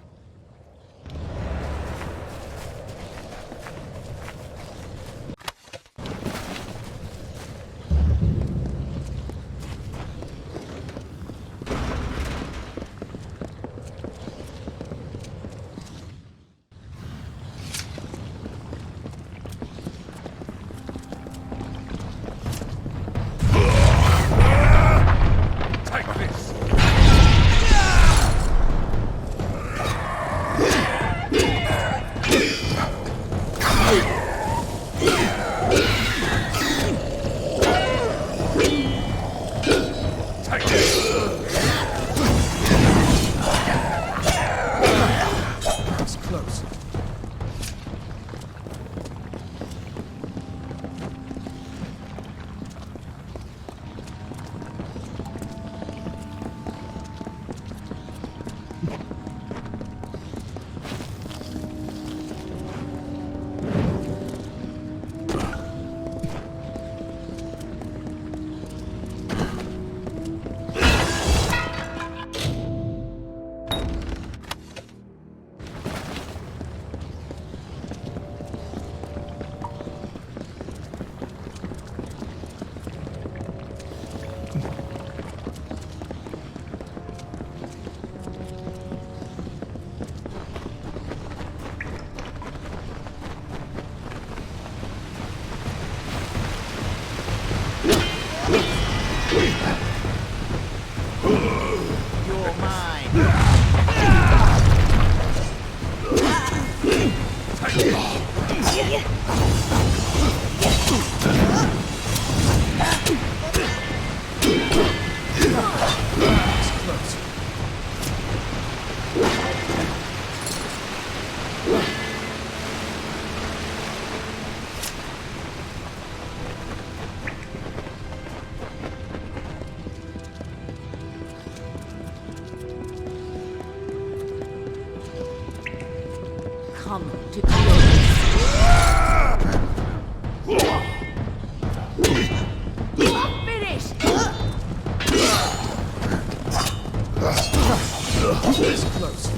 Come to close. Finish! It's close.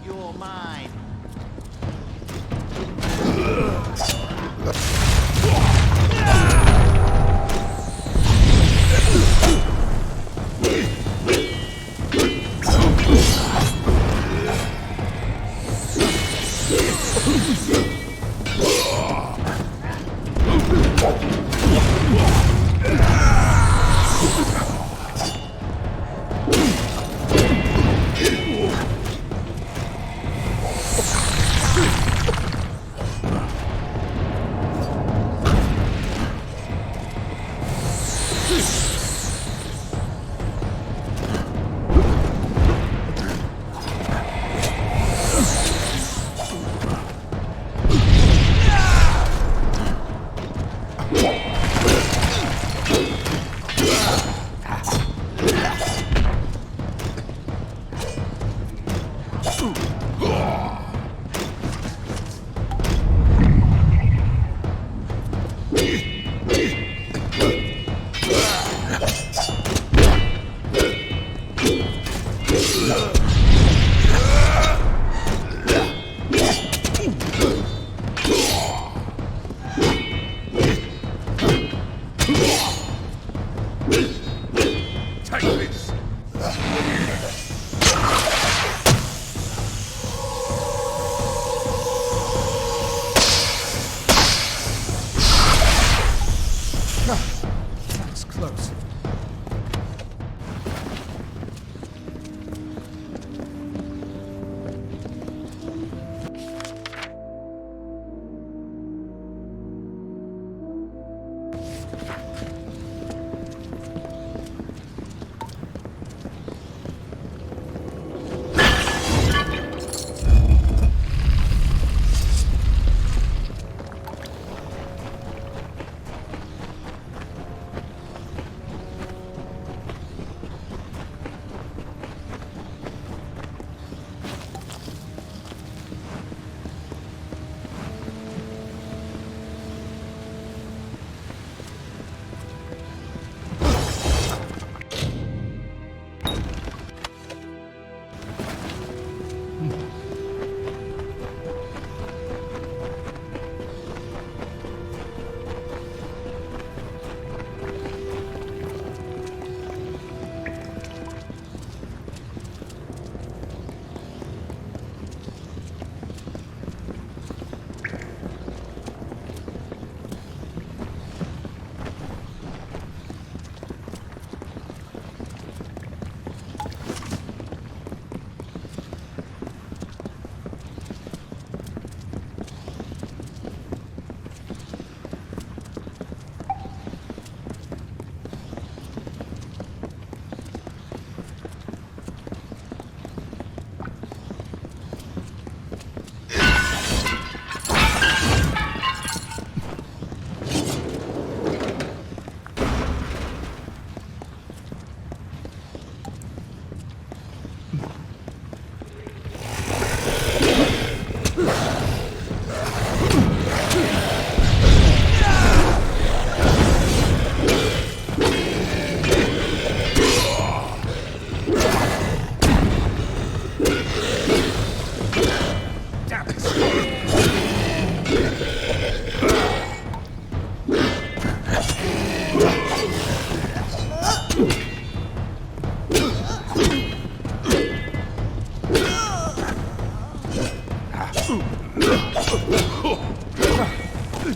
You're mine. That's close.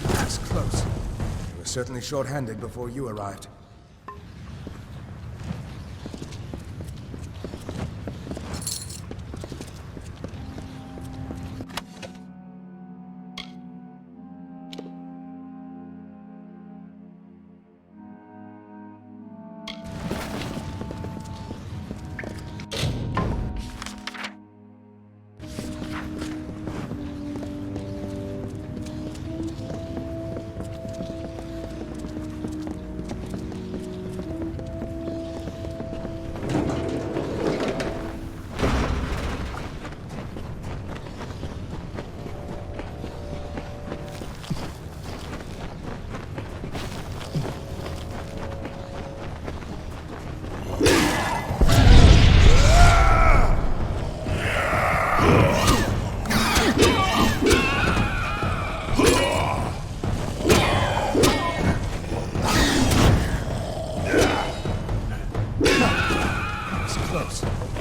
That's close. You were certainly short-handed before you arrived. close.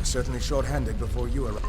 Certainly short-handed before you arrived.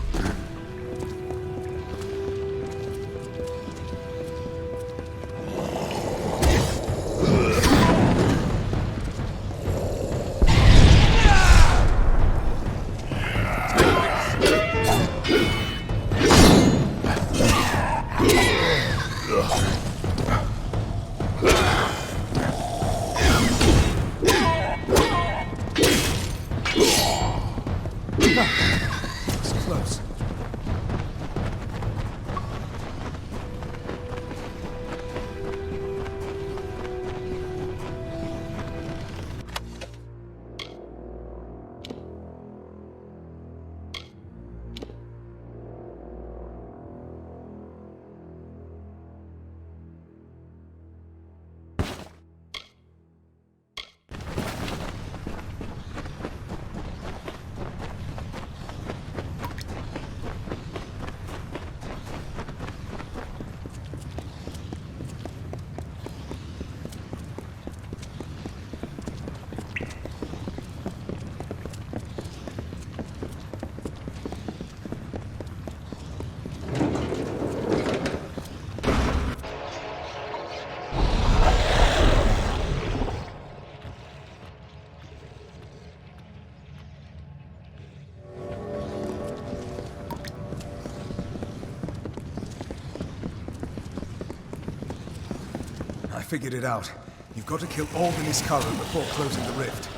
I figured it out. You've got to kill all the Niskaru before closing the rift.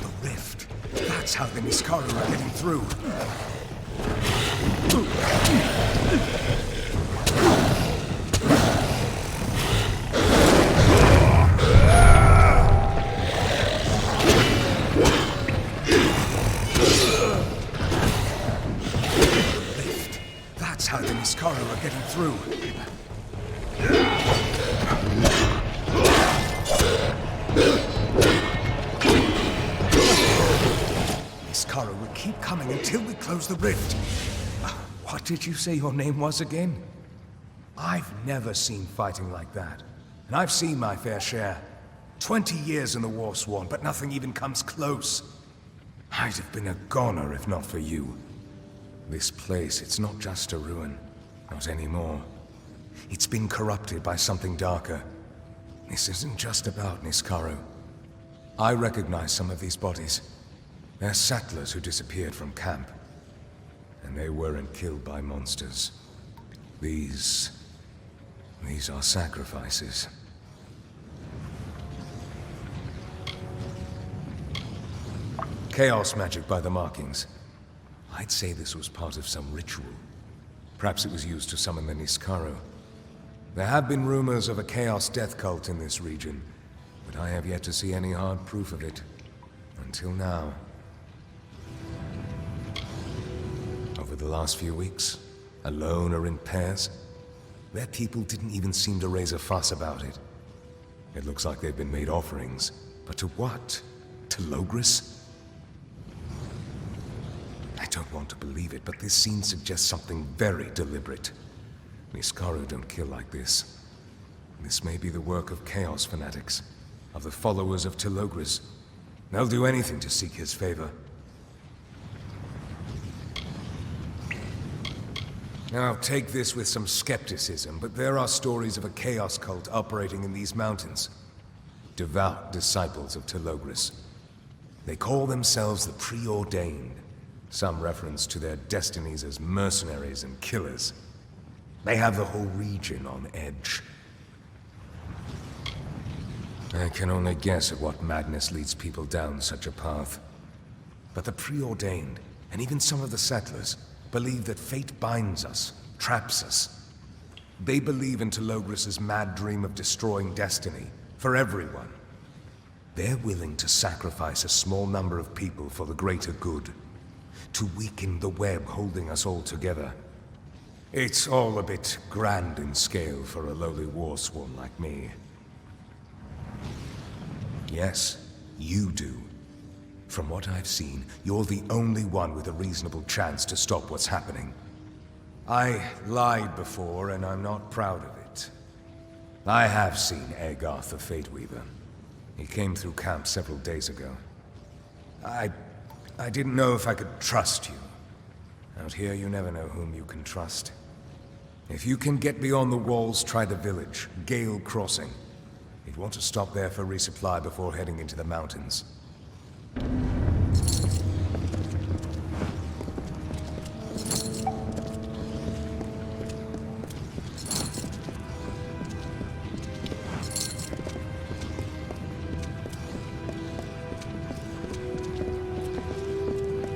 The rift. That's how the Niskaru are getting through. That's how the Niskaru are getting through. Niskaru will keep coming until we close the rift. What did you say your name was again? I've never seen fighting like that. And I've seen my fair share. 20 years in the Fatesworn, but nothing even comes close. I'd have been a goner if not for you. This place, it's not just a ruin. Not anymore. It's been corrupted by something darker. This isn't just about Niskaru. I recognize some of these bodies. They're settlers who disappeared from camp. And they weren't killed by monsters. These are sacrifices. Chaos magic by the markings. I'd say this was part of some ritual. Perhaps it was used to summon the Niskaru. There have been rumors of a chaos death cult in this region, but I have yet to see any hard proof of it. Until now. Over the last few weeks, alone or in pairs, their people didn't even seem to raise a fuss about it. It looks like they've been made offerings, but to what? To Logris? I don't want to believe it, but this scene suggests something very deliberate. Niskaru don't kill like this. This may be the work of Chaos fanatics, of the followers of Telogris. They'll do anything to seek his favor. Now, take this with some skepticism, but there are stories of a Chaos cult operating in these mountains. Devout disciples of Telogris. They call themselves the Preordained. Some reference to their destinies as mercenaries and killers. They have the whole region on edge. I can only guess at what madness leads people down such a path. But the Preordained, and even some of the settlers, believe that fate binds us, traps us. They believe in Telogris' mad dream of destroying destiny, for everyone. They're willing to sacrifice a small number of people for the greater good, to weaken the web holding us all together. It's all a bit grand in scale for a lowly warsworn like me. Yes, you do. From what I've seen, you're the only one with a reasonable chance to stop what's happening. I lied before, and I'm not proud of it. I have seen Egarth the Fateweaver. He came through camp several days ago. I didn't know if I could trust you. Out here, you never know whom you can trust. If you can get beyond the walls, try the village, Gale Crossing. You'd want to stop there for resupply before heading into the mountains.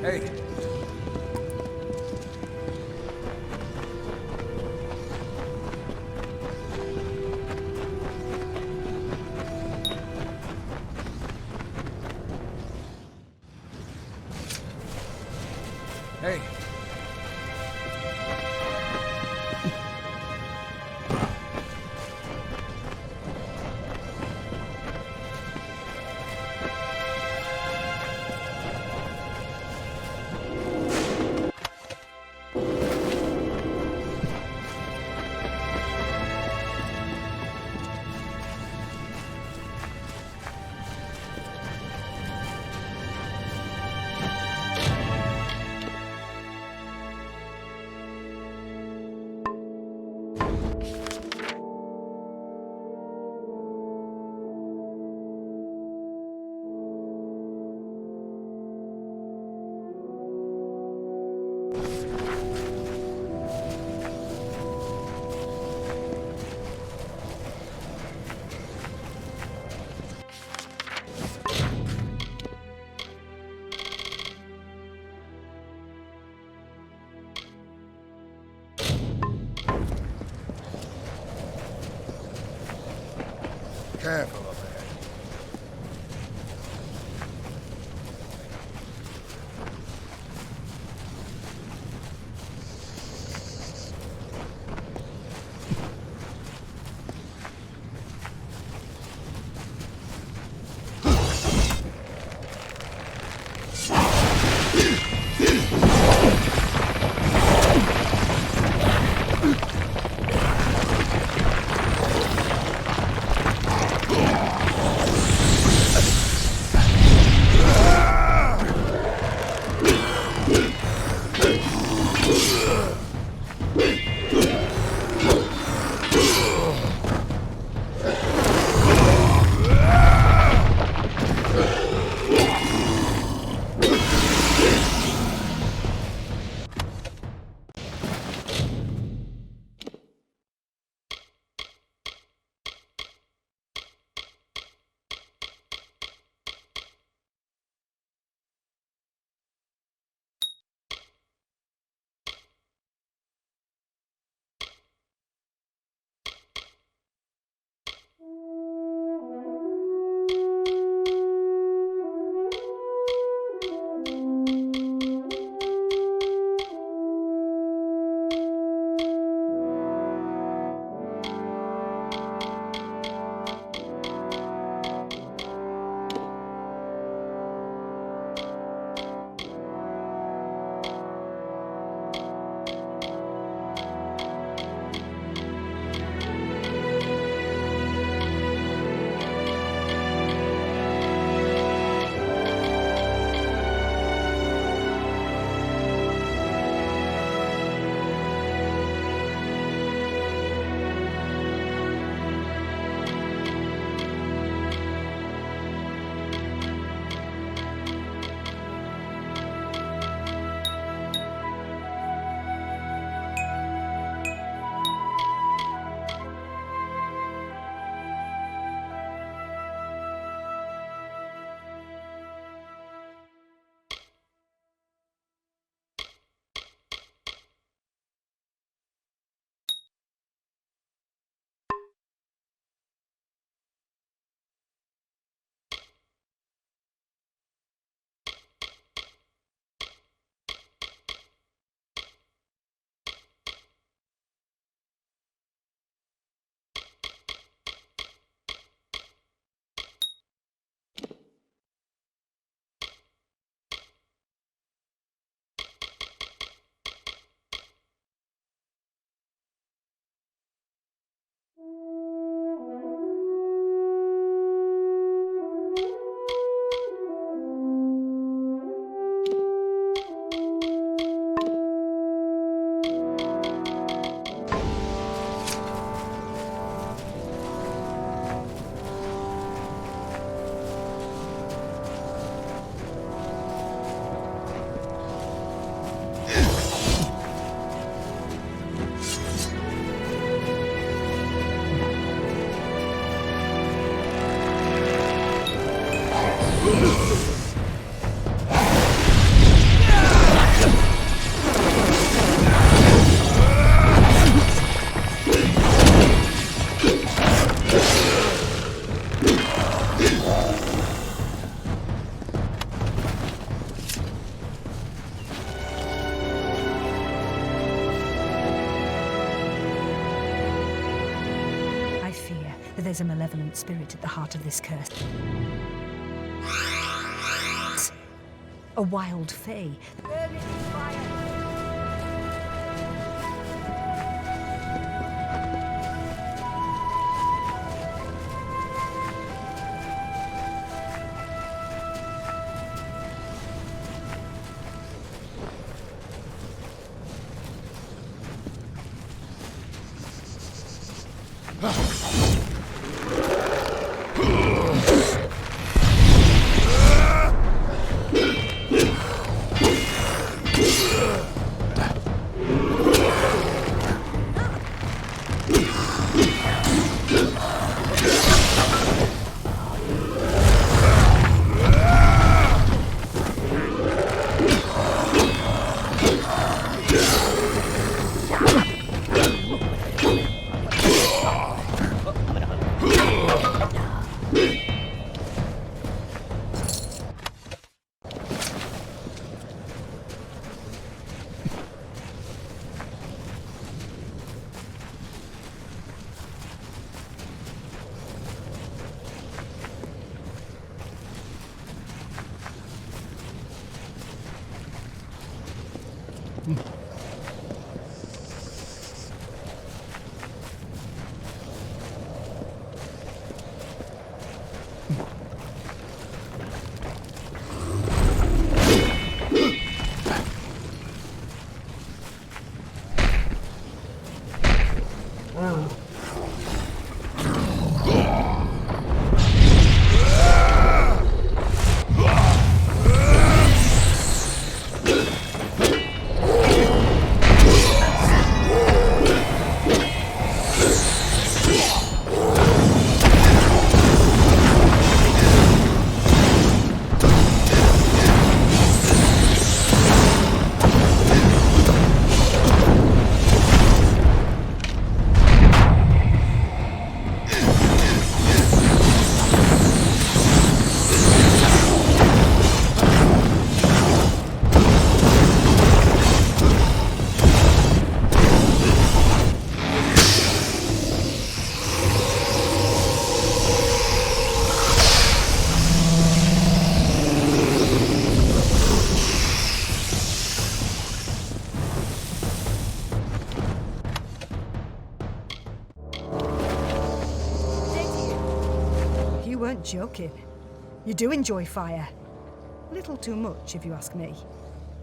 Hey! Hey! Careful up there. But there's a malevolent spirit at the heart of this curse. A wild fae. Burn it in fire. Weren't joking. You do enjoy fire. A little too much, if you ask me.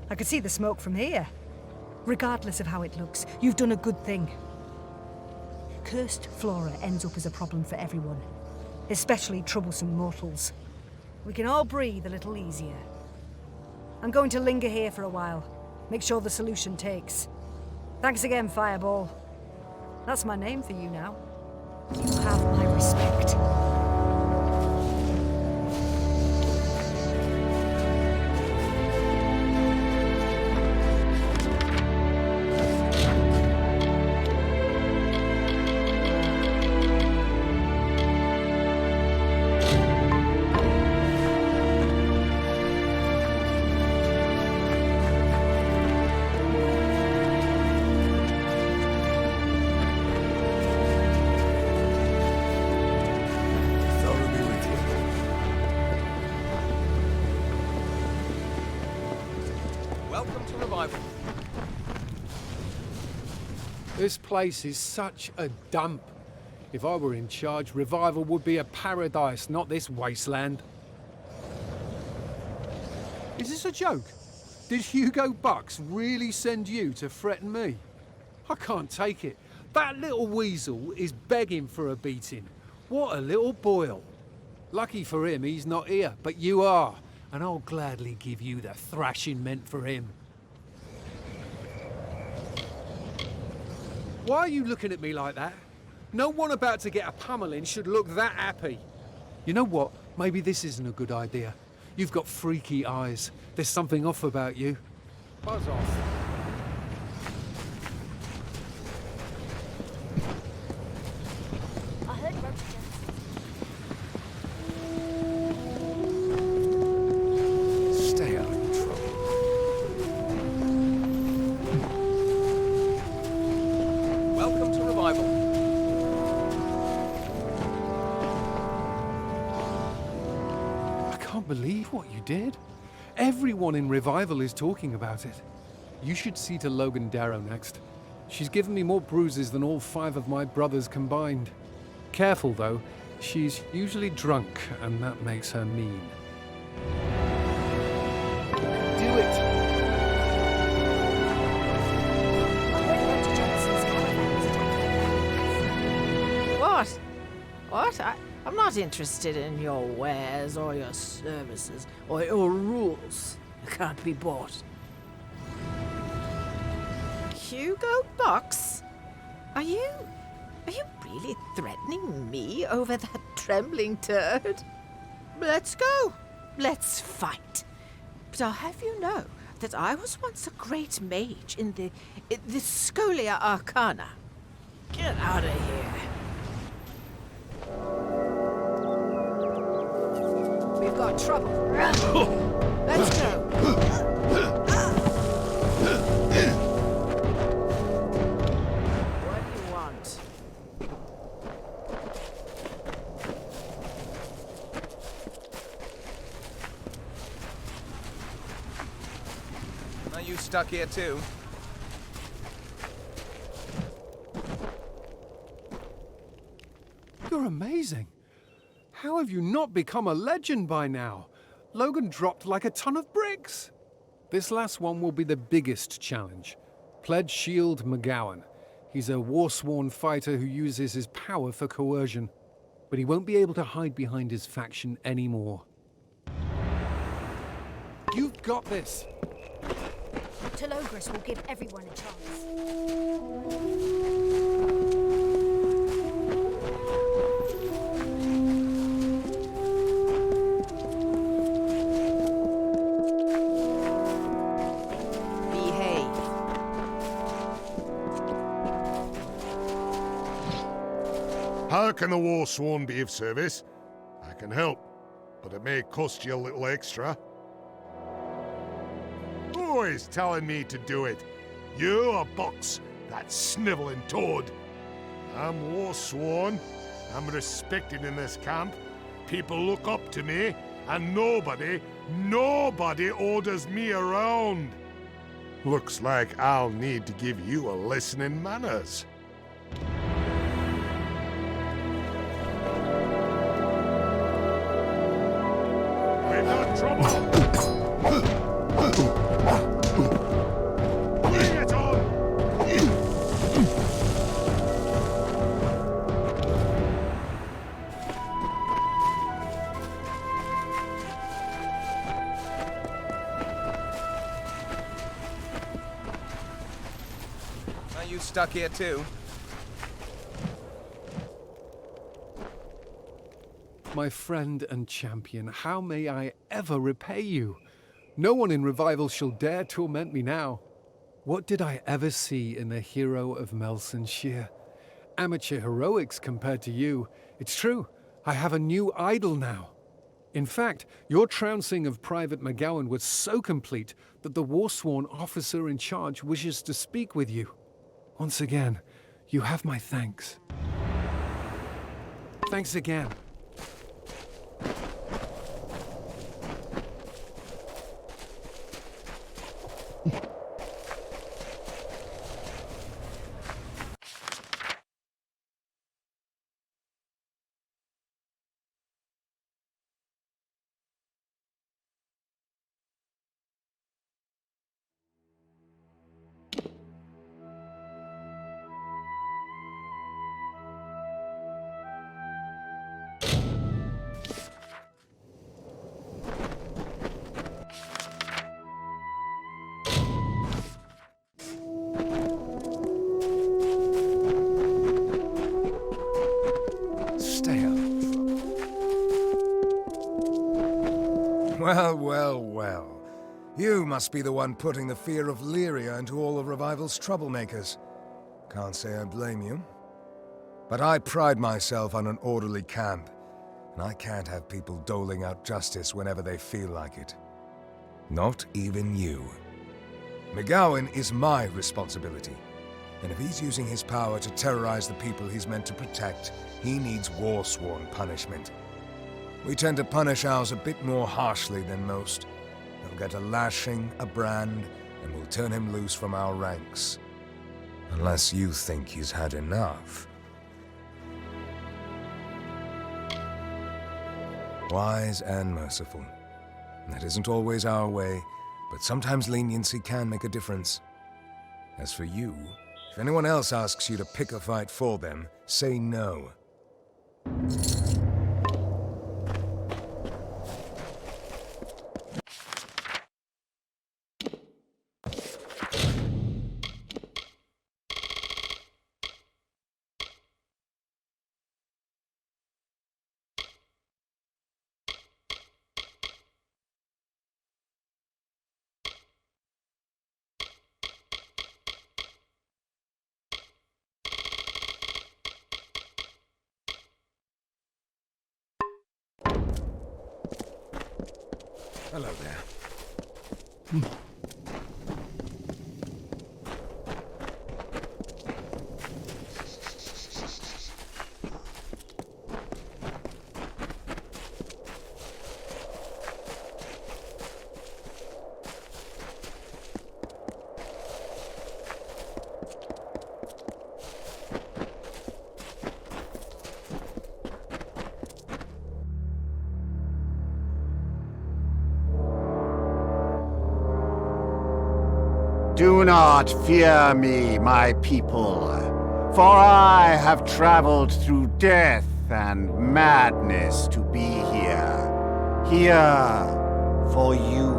I could see the smoke from here. Regardless of how it looks, you've done a good thing. Cursed flora ends up as a problem for everyone, especially troublesome mortals. We can all breathe a little easier. I'm going to linger here for a while. Make sure the solution takes. Thanks again, Fireball. That's my name for you now. You have my respect. This place is such a dump. If I were in charge, Revival would be a paradise, not this wasteland. Is this a joke? Did Hugo Bucks really send you to threaten me? I can't take it. That little weasel is begging for a beating. What a little boil. Lucky for him, he's not here, but you are, and I'll gladly give you the thrashing meant for him. Why are you looking at me like that? No one about to get a pummeling should look that happy. You know what? Maybe this isn't a good idea. You've got freaky eyes. There's something off about you. Buzz off. I heard roaches. Stay out of trouble. Welcome to Revival. can't believe what you did. Everyone in Revival is talking about it. You should see to Logan Darrow next. She's given me more bruises than all 5 of my brothers combined. Careful, though. She's usually drunk, and that makes her mean. Do it! What? What? I'm not interested in your wares or your services or your rules. They can't be bought. Hugo Box? Are you really threatening me over that trembling turd? Let's go. Let's fight. But I'll have you know that I was once a great mage in the Scholia Arcana. Get out of here. We've got trouble. Let's go. What do you want? Are you stuck here too? You're amazing. How have you not become a legend by now? Logan dropped like a ton of bricks. This last one will be the biggest challenge. Pledge Shield McGowan. He's a Warsworn fighter who uses his power for coercion, but he won't be able to hide behind his faction anymore. You've got this. Telogris will give everyone a chance. How can the Warsworn be of service? I can help, but it may cost you a little extra. Who is telling me to do it? You or Box, that snivelling toad? I'm Warsworn. I'm respected in this camp. People look up to me, and nobody orders me around. Looks like I'll need to give you a lesson in manners. We've got trouble! Bring it on! Are you stuck here too? My friend and champion, how may I ever repay you? No one in Revival shall dare torment me now. What did I ever see in the hero of Melsenshire? Amateur heroics compared to you. It's true, I have a new idol now. In fact, your trouncing of Private McGowan was so complete that the Warsworn officer in charge wishes to speak with you. Once again, you have my thanks. Thanks again. Well. You must be the one putting the fear of Lyria into all of Revival's troublemakers. Can't say I blame you. But I pride myself on an orderly camp, and I can't have people doling out justice whenever they feel like it. Not even you. McGowan is my responsibility, and if he's using his power to terrorize the people he's meant to protect, he needs Warsworn punishment. We tend to punish ours a bit more harshly than most. He'll get a lashing, a brand, and we'll turn him loose from our ranks. Unless you think he's had enough. Wise and merciful. That isn't always our way, but sometimes leniency can make a difference. As for you, if anyone else asks you to pick a fight for them, say no. Hello there. Do not fear me, my people, for I have traveled through death and madness to be here. Here for you.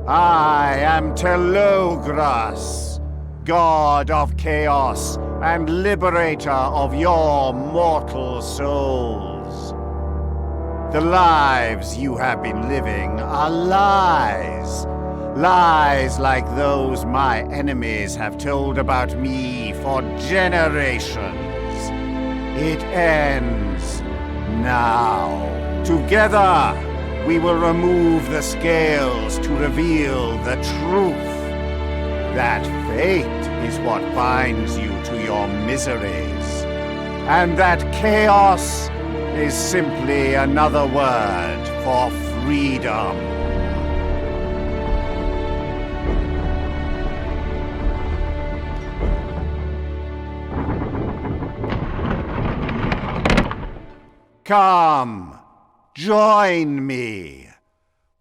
I am Telogras, god of chaos and liberator of your mortal souls. The lives you have been living are lies. Lies like those my enemies have told about me for generations. It ends now. Together, we will remove the scales to reveal the truth. That fate is what binds you to your miseries. And that chaos is simply another word for freedom. Come, join me.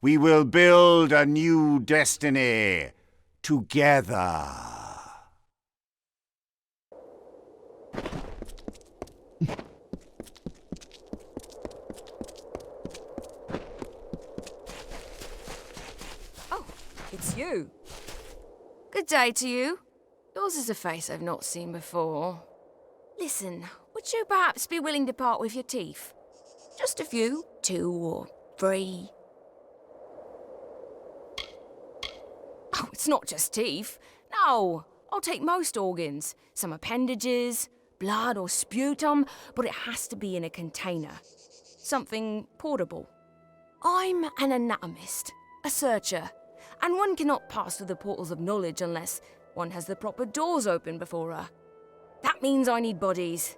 We will build a new destiny together. Oh, it's you. Good day to you. Yours is a face I've not seen before. Listen, would you perhaps be willing to part with your teeth? Just a few, 2 or 3. Oh, it's not just teeth. No, I'll take most organs. Some appendages, blood or sputum, but it has to be in a container. Something portable. I'm an anatomist, a searcher, and one cannot pass through the portals of knowledge unless one has the proper doors open before her. That means I need bodies,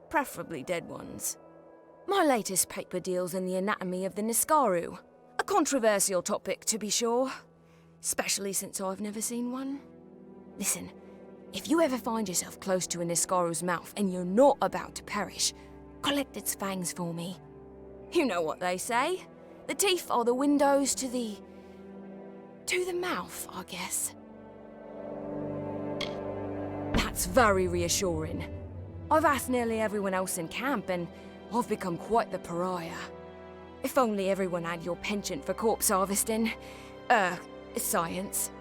preferably dead ones. My latest paper deals in the anatomy of the Niskaru, a controversial topic to be sure, especially since I've never seen one. Listen, if you ever find yourself close to a Niskaru's mouth and you're not about to perish, collect its fangs for me. You know what they say, the teeth are the windows to the mouth, I guess. That's very reassuring. I've asked nearly everyone else in camp, and I've become quite the pariah. If only everyone had your penchant for corpse harvesting. Science.